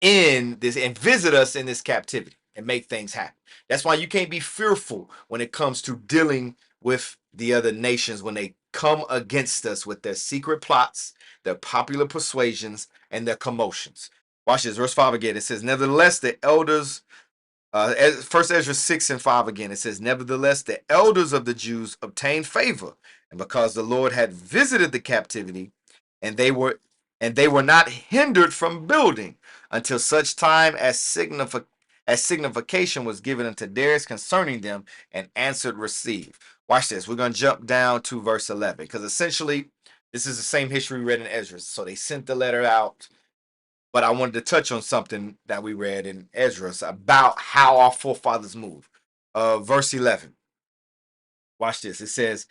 in this and visit us in this captivity and make things happen. That's why you can't be fearful when it comes to dealing with the other nations when they come against us with their secret plots, their popular persuasions, and their commotions. Watch this, verse 5 again. It says, nevertheless, the elders First Ezra 6 and 5 again. It says, nevertheless, the elders of the Jews obtained favor, and because the Lord had visited the captivity, and they were not hindered from building until such time as signification was given unto Darius concerning them, and answered received. Watch this. We're going to jump down to verse 11 because essentially this is the same history we read in Ezra. So they sent the letter out, but I wanted to touch on something that we read in Ezra about how our forefathers moved. Verse 11. Watch this. It says,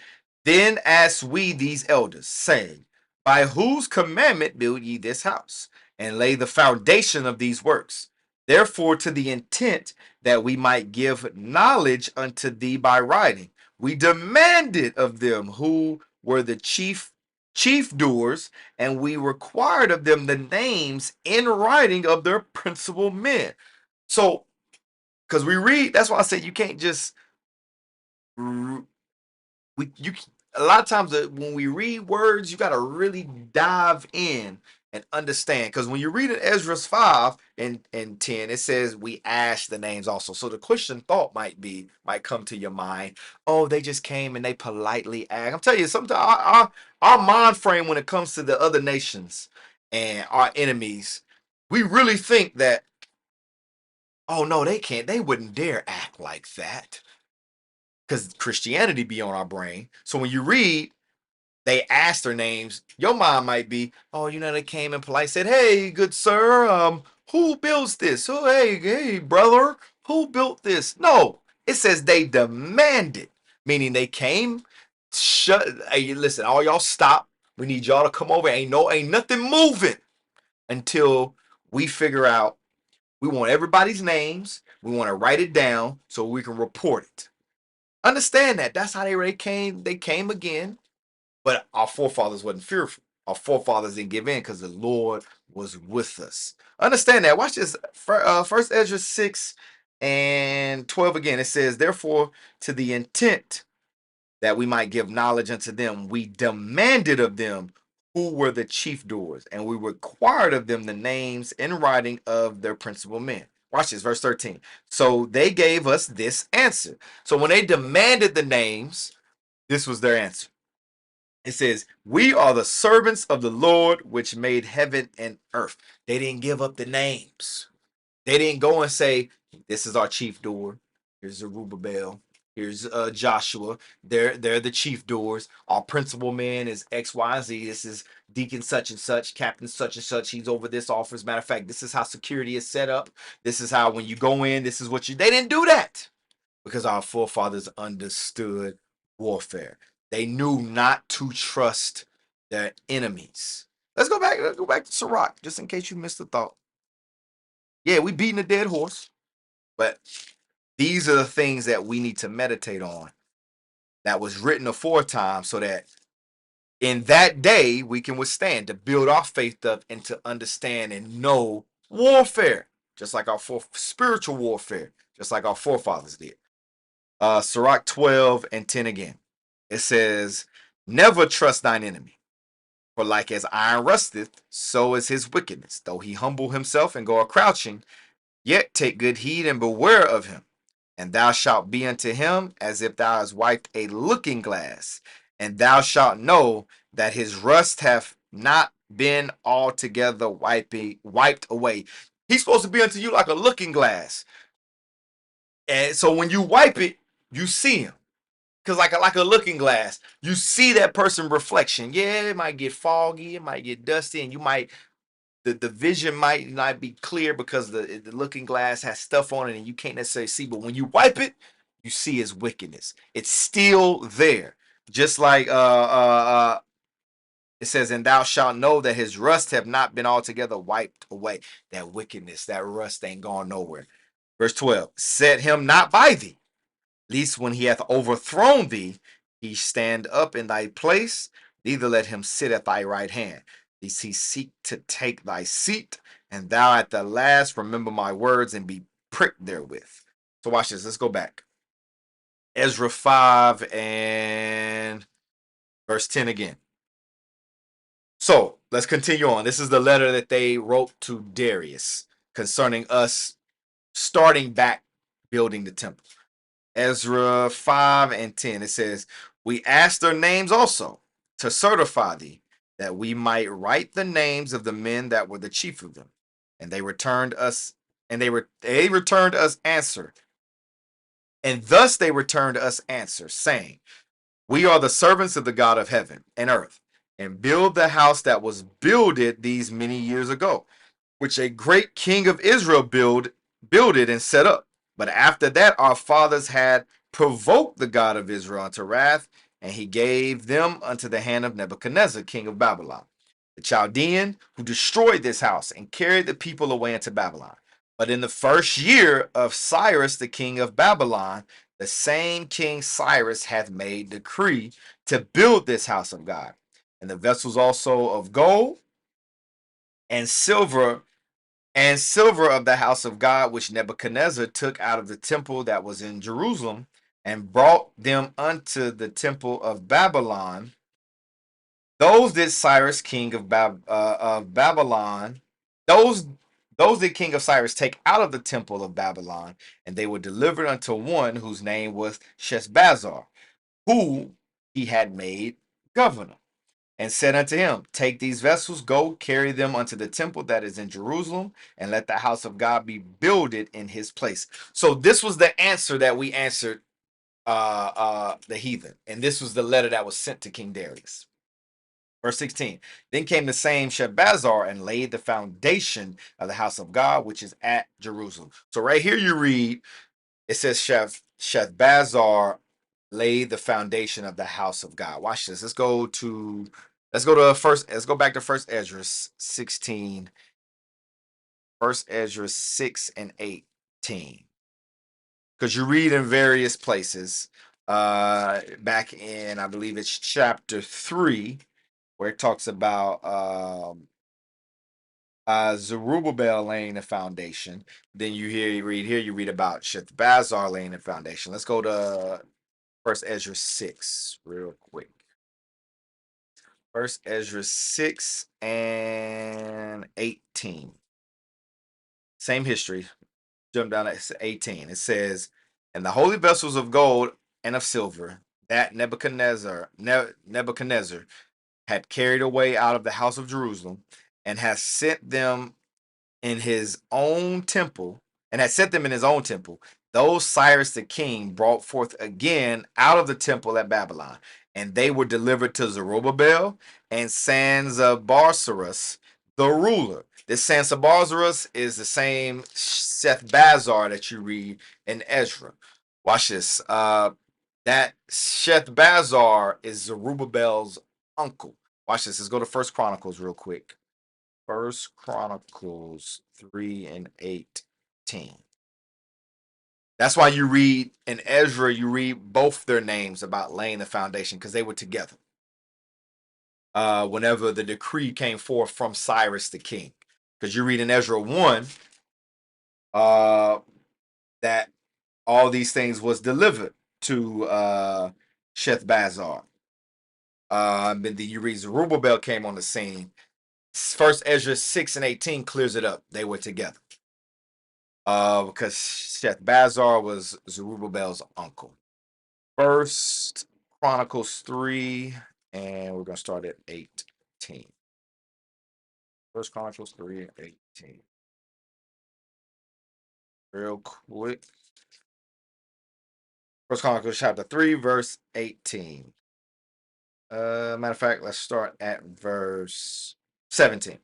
then asked we these elders, saying, by whose commandment build ye this house, and lay the foundation of these works? Therefore, to the intent that we might give knowledge unto thee by writing, we demanded of them who were the chief doers, and we required of them the names in writing of their principal men. So, because we read, that's why I said you can't just you a lot of times when we read words, you got to really dive in and understand. Because when you read in Ezra 5 and 10, it says we ask the names also. So the Christian thought might come to your mind. Oh, they just came and they politely asked. I'm telling you, sometimes our mind frame when it comes to the other nations and our enemies, we really think that, oh no, they can't. They wouldn't dare act like that because Christianity be on our brain. So when you read, they ask their names, your mind might be, oh, they came in polite, said, hey, good sir, who builds this? Oh, hey, brother, who built this? No, it says they demanded, meaning they came, hey, listen, all y'all stop. We need y'all to come over. Ain't nothing moving until we figure out, we want everybody's names. We want to write it down so we can report it. Understand that. That's how they came. They came again. But our forefathers wasn't fearful. Our forefathers didn't give in because the Lord was with us. Understand that. Watch this. First Ezra 6 and 12 again. It says, therefore, to the intent that we might give knowledge unto them, we demanded of them who were the chief doers, and we required of them the names in writing of their principal men. Watch this, verse 13. So they gave us this answer. So when they demanded the names, this was their answer. It says, we are the servants of the Lord, which made heaven and earth. They didn't give up the names. They didn't go and say, this is our chief doer. Here's Zerubbabel. Here's Joshua. They're the chief doers. Our principal man is X, Y, and Z. This is Deacon such and such, Captain such and such. He's over this office. Matter of fact, this is how security is set up. This is how when you go in, this is what you. They didn't do that because our forefathers understood warfare. They knew not to trust their enemies. Let's go back to Sirach, just in case you missed the thought. Yeah, we beating a dead horse, but these are the things that we need to meditate on that was written aforetime so that in that day we can withstand, to build our faith up and to understand and know warfare, just like our spiritual warfare, just like our forefathers did. Sirach 12 and 10 again. It says, never trust thine enemy, for like as iron rusteth, so is his wickedness. Though he humble himself and go a crouching, yet take good heed and beware of him. And thou shalt be unto him as if thou hast wiped a looking glass, and thou shalt know that his rust hath not been altogether wiped away. He's supposed to be unto you like a looking glass. And so when you wipe it, you see him. Because like a looking glass, you see that person reflection. Yeah, it might get foggy, it might get dusty, and you might the vision might not be clear because the looking glass has stuff on it and you can't necessarily see. But when you wipe it, you see his wickedness. It's still there. Just like It says, and thou shalt know that his rust have not been altogether wiped away. That wickedness, that rust ain't gone nowhere. Verse 12, set him not by thee, lest when he hath overthrown thee, he stand up in thy place, neither let him sit at thy right hand, lest he seek to take thy seat, and thou at the last remember my words and be pricked therewith. So watch this. Let's go back. Ezra 5 and verse 10 again. So let's continue on. This is the letter that they wrote to Darius concerning us starting back building the temple. Ezra 5 and 10. It says, we asked their names also to certify thee, that we might write the names of the men that were the chief of them. And they returned us, they returned us answer. And thus they returned us answer, saying, we are the servants of the God of heaven and earth, and build the house that was builded these many years ago, which a great king of Israel builded and set up. But after that, our fathers had provoked the God of Israel unto wrath, and he gave them unto the hand of Nebuchadnezzar, king of Babylon, the Chaldean, who destroyed this house and carried the people away into Babylon. But in the first year of Cyrus, the king of Babylon, the same king Cyrus hath made decree to build this house of God, and the vessels also of gold and silver of the house of God, which Nebuchadnezzar took out of the temple that was in Jerusalem, and brought them unto the temple of Babylon. Those did Cyrus, king of Babylon, those did king of Cyrus take out of the temple of Babylon, and they were delivered unto one whose name was Sheshbazzar, who he had made governor, and said unto him, take these vessels, go carry them unto the temple that is in Jerusalem, and let the house of God be builded in his place. So this was the answer that we answered the heathen, and this was the letter that was sent to King Darius. Verse 16, then came the same Sheshbazzar and laid the foundation of the house of God, which is at Jerusalem. So right here you read, it says Sheshbazzar laid the foundation of the house of God. Watch this. Let's go back to first Ezra 16. First Ezra 6 and 18. Because you read in various places, back in, I believe it's chapter 3, where it talks about Zerubbabel laying the foundation. Then you read about Shethbazzar laying the foundation. Let's go to First Ezra 6 real quick. First Ezra 6 and 18. Same history. Jump down to 18. It says, and the holy vessels of gold and of silver that Nebuchadnezzar had carried away out of the house of Jerusalem, and has sent them in his own temple, and had set them in his own temple, those Cyrus the king brought forth again out of the temple at Babylon, and they were delivered to Zerubbabel and Sansabarzarus, the ruler. This Sansabarzarus is the same Shethbazzar that you read in Ezra. Watch this. That Shethbazzar is Zerubbabel's uncle. Watch this. Let's go to First Chronicles real quick. First Chronicles 3 and 18. That's why you read in Ezra, you read both their names about laying the foundation, because they were together. Whenever the decree came forth from Cyrus the king. Because you read in Ezra 1 that all these things was delivered to Shethbazzar. And then you read Zerubbabel came on the scene. First Ezra 6 and 18 clears it up. They were together. Because Shethbazzar was Zerubbabel's uncle. First Chronicles 3, and we're going to start at 18. First Chronicles 3 and 18. Real quick. First Chronicles chapter 3, verse 18. Matter of fact, let's start at verse 17.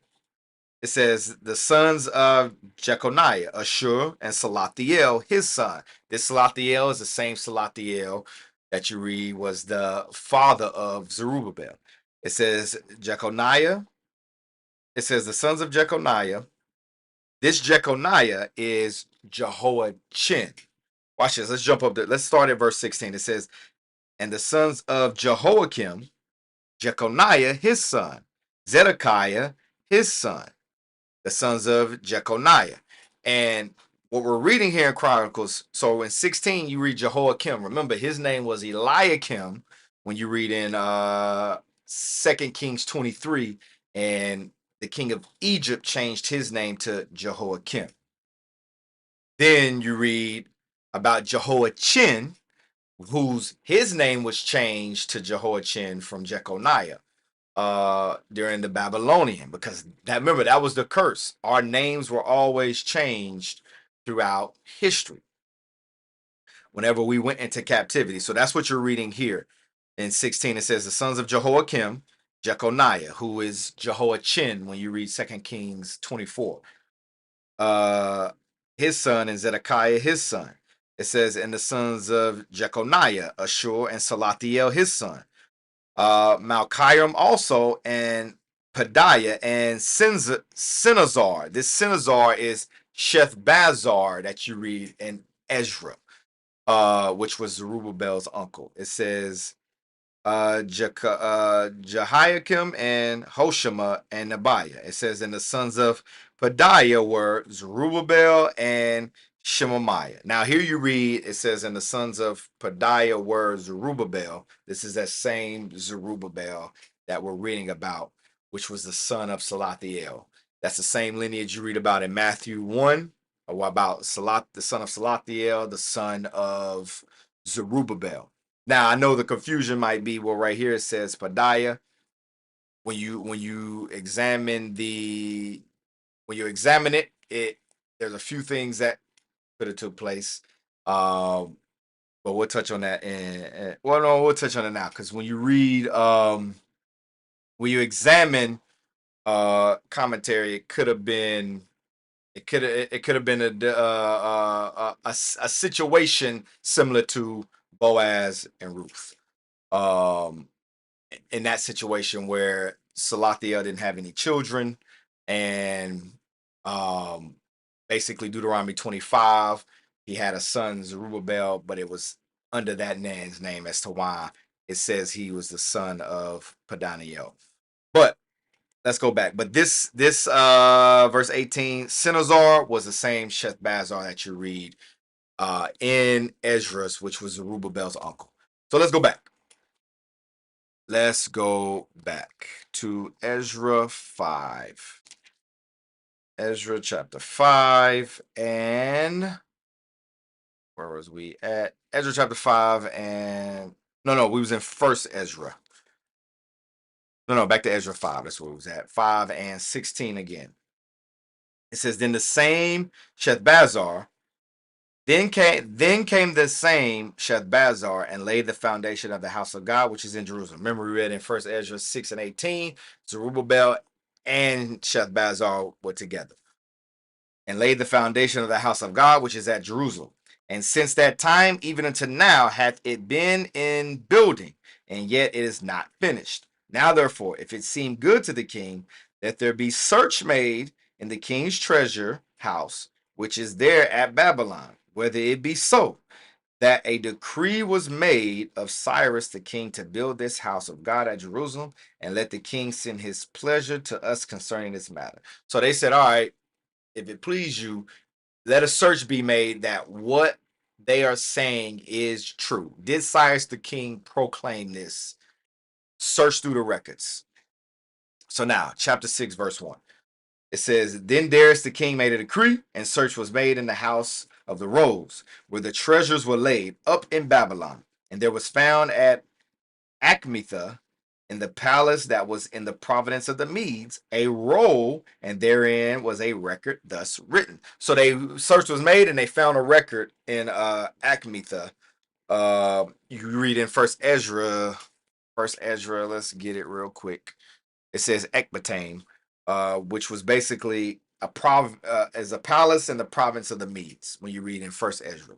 It says, the sons of Jeconiah, Ashur, and Salathiel, his son. This Salathiel is the same Salathiel that you read was the father of Zerubbabel. It says Jeconiah. It says the sons of Jeconiah. This Jeconiah is Jehoiachin. Watch this. Let's jump up there. Let's start at verse 16. It says, and the sons of Jehoiakim, Jeconiah, his son, Zedekiah, his son, the sons of Jeconiah. And what we're reading here in Chronicles, so in 16, you read Jehoiakim. Remember, his name was Eliakim when you read in 2 Kings 23, and the king of Egypt changed his name to Jehoiakim. Then you read about Jehoiachin, his name was changed to Jehoiachin from Jeconiah during the Babylonian, because remember, that was the curse. Our names were always changed throughout history whenever we went into captivity. So that's what you're reading here in 16. It says the sons of Jehoiakim, Jeconiah, who is Jehoiachin when you read 2 Kings 24. His son, and Zedekiah his son. It says, and the sons of Jeconiah, Ashur and Salathiel his son. Malchiam also, and Pedaiah and Sinazar. This Sinazar is Shethbazzar that you read in Ezra, which was Zerubbabel's uncle. It says Jehoiakim and Hoshama and Nebiah. It says, and the sons of Pedaiah were Zerubbabel and Shemaiah. Now here you read, it says, and the sons of Pedaiah were Zerubbabel. This is that same Zerubbabel that we're reading about, which was the son of Salathiel. That's the same lineage you read about in Matthew 1, or about the son of Salathiel, the son of Zerubbabel. Now I know the confusion might be, well, right here it says Pedaiah. When you examine it, there's a few things that could have took place. But we'll touch on that well, no, we'll touch on it now, because when you read when you examine commentary, it could have been a situation similar to Boaz and Ruth. In that situation where Salathiel didn't have any children, and um, basically Deuteronomy 25, he had a son Zerubbabel, but it was under that man's name as to why it says he was the son of Pedaniel. But let's go back. But this verse 18, Sinazar was the same Shethbazzar that you read in Esdras, which was Zerubbabel's uncle. So let's go back. Let's go back to Ezra 5. Ezra chapter 5, and where was we at? Ezra chapter 5, and no, we was in first Ezra. No, back to Ezra 5. That's where we was at. 5 and 16 again. It says, then the same Shethbazzar, then came the same Shethbazzar and laid the foundation of the house of God, which is in Jerusalem. Remember, we read in First Ezra 6 and 18, Zerubbabel and Shethbazzar were together and laid the foundation of the house of God, which is at Jerusalem. And since that time, even unto now, hath it been in building, and yet it is not finished. Now, therefore, if it seem good to the king, that there be search made in the king's treasure house, which is there at Babylon, whether it be so, that a decree was made of Cyrus the king to build this house of God at Jerusalem, and let the king send his pleasure to us concerning this matter. So they said, all right, if it please you, let a search be made that what they are saying is true. Did Cyrus the king proclaim this? Search through the records. So now, chapter 6, verse 1. It says, then Darius the king made a decree, and search was made in the house of the Rose, where the treasures were laid up in Babylon. And there was found at Achmetha, in the palace that was in the province of the Medes, a roll, and therein was a record thus written. So search was made, and they found a record in Achmetha. You read in First Ezra. Let's get it real quick. It says Ecbatane, which was basically as a palace in the province of the Medes when you read in First Ezra.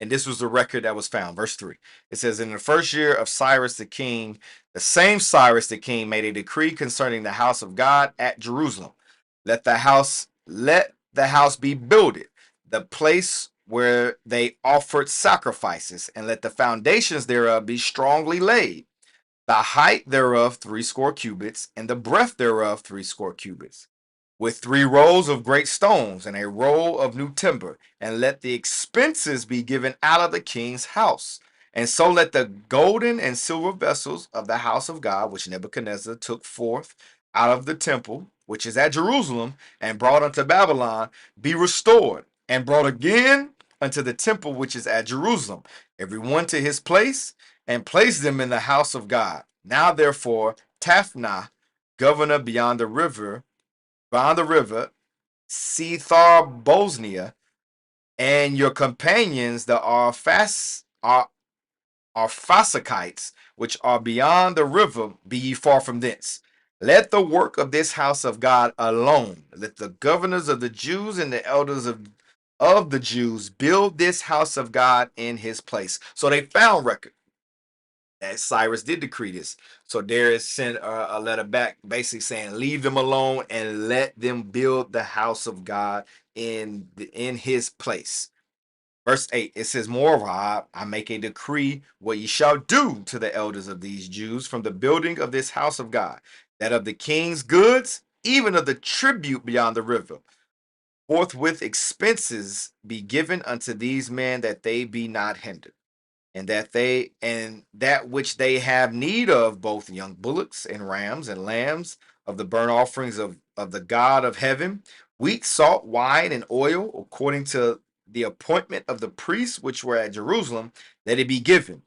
And this was the record that was found. Verse 3. It says, in the first year of Cyrus the king, the same Cyrus the king made a decree concerning the house of God at Jerusalem. Let the house be builded, the place where they offered sacrifices, and let the foundations thereof be strongly laid. The height thereof 60 cubits, and the breadth thereof 60 cubits, with 3 rows of great stones, and a row of new timber, and let the expenses be given out of the king's house. And so let the golden and silver vessels of the house of God, which Nebuchadnezzar took forth out of the temple, which is at Jerusalem, and brought unto Babylon, be restored, and brought again unto the temple which is at Jerusalem, every one to his place, and place them in the house of God. Now therefore, Taphna, governor beyond the river, Sethar Bosnia, and your companions, the Arphasakites, which are beyond the river, be ye far from thence. Let the work of this house of God alone. Let the governors of the Jews and the elders of the Jews build this house of God in his place. So they found record that Cyrus did decree this. So Darius sent a letter back basically saying, leave them alone and let them build the house of God in his place. Verse 8, it says, moreover, I make a decree what ye shall do to the elders of these Jews from the building of this house of God, that of the king's goods, even of the tribute beyond the river, forthwith expenses be given unto these men, that they be not hindered, and that which they have need of, both young bullocks and rams and lambs, of the burnt offerings of the God of heaven, wheat, salt, wine, and oil, according to the appointment of the priests which were at Jerusalem, that it be given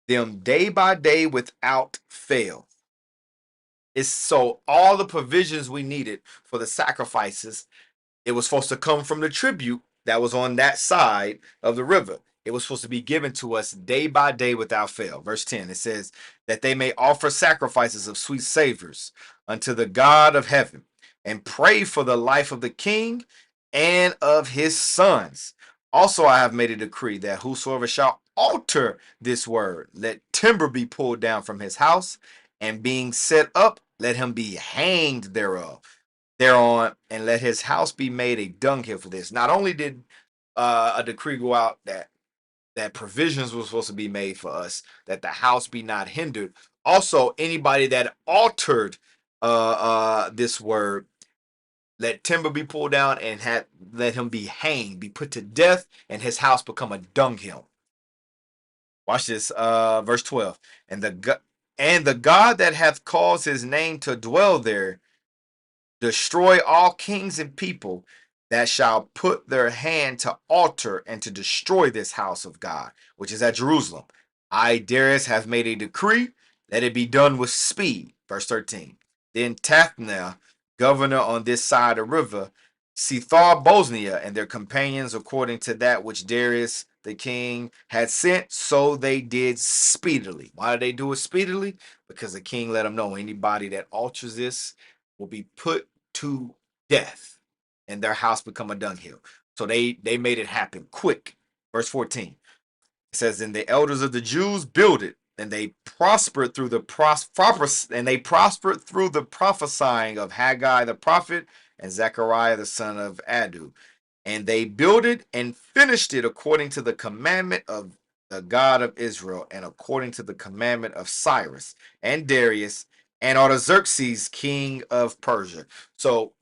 them day by day without fail. It's so all the provisions we needed for the sacrifices, it was supposed to come from the tribute that was on that side of the river. It was supposed to be given to us day by day without fail. Verse 10, it says, that they may offer sacrifices of sweet savors unto the God of heaven, and pray for the life of the king and of his sons. Also, I have made a decree that whosoever shall alter this word, let timber be pulled down from his house, and being set up, let him be hanged thereon, and let his house be made a dunghill for this. Not only did a decree go out that provisions were supposed to be made for us, that the house be not hindered. Also, anybody that altered this word, let timber be pulled down, and let him be hanged, be put to death, and his house become a dunghill. Watch this, verse 12. And the God that hath caused his name to dwell there destroy all kings and people that shall put their hand to alter and to destroy this house of God, which is at Jerusalem. I, Darius, have made a decree that it be done with speed. Verse 13. Then Taphna, governor on this side of the river, Sethar Bosnia, and their companions, according to that which Darius the king had sent, so they did speedily. Why did they do it speedily? Because the king let them know anybody that alters this will be put to death, and their house become a dunghill. So they made it happen quick. Verse 14, it says, and the elders of the Jews built it, and they prospered through the prophesying of Haggai the prophet and Zechariah the son of Adu. And they built it and finished it according to the commandment of the God of Israel, and according to the commandment of Cyrus and Darius and Artaxerxes, king of Persia. So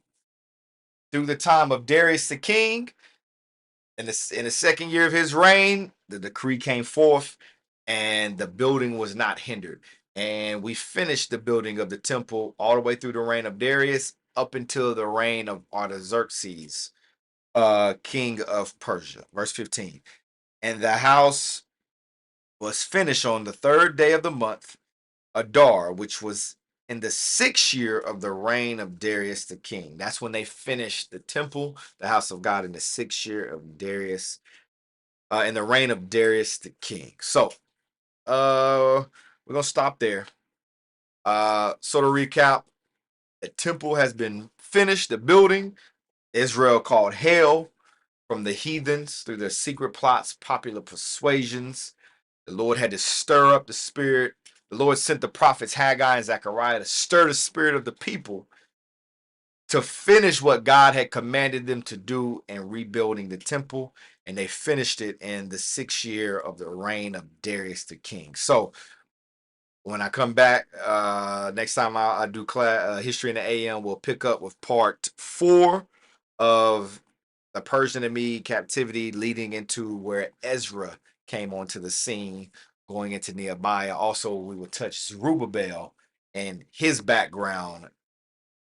through the time of Darius the king, in the second year of his reign, the decree came forth, and the building was not hindered. And we finished the building of the temple all the way through the reign of Darius up until the reign of Artaxerxes, king of Persia. Verse 15. And the house was finished on the third day of the month, Adar, which was in the 6th year of the reign of Darius the king. That's when they finished the temple, the house of God, in the 6th year of Darius, in the reign of Darius the king. So, we're gonna stop there. So to recap, the temple has been finished, the building. Israel called hell from the heathens through their secret plots, popular persuasions. The Lord had to stir up the spirit. The Lord sent the prophets Haggai and Zechariah to stir the spirit of the people to finish what God had commanded them to do in rebuilding the temple. And they finished it in the 6th year of the reign of Darius the king. So when I come back next time I do class history in the AM, we'll pick up with part 4 of the Persian and Mede captivity, leading into where Ezra came onto the scene, going into Nehemiah. Also, we will touch Zerubbabel and his background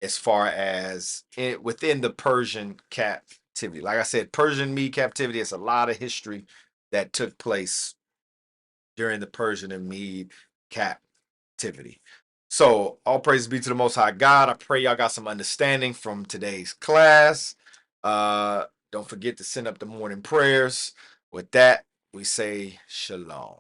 as far as within the Persian captivity. Like I said, Persian Mede captivity is a lot of history that took place during the Persian and Mede captivity. So, all praise be to the Most High God. I pray y'all got some understanding from today's class. Don't forget to send up the morning prayers. With that, we say shalom.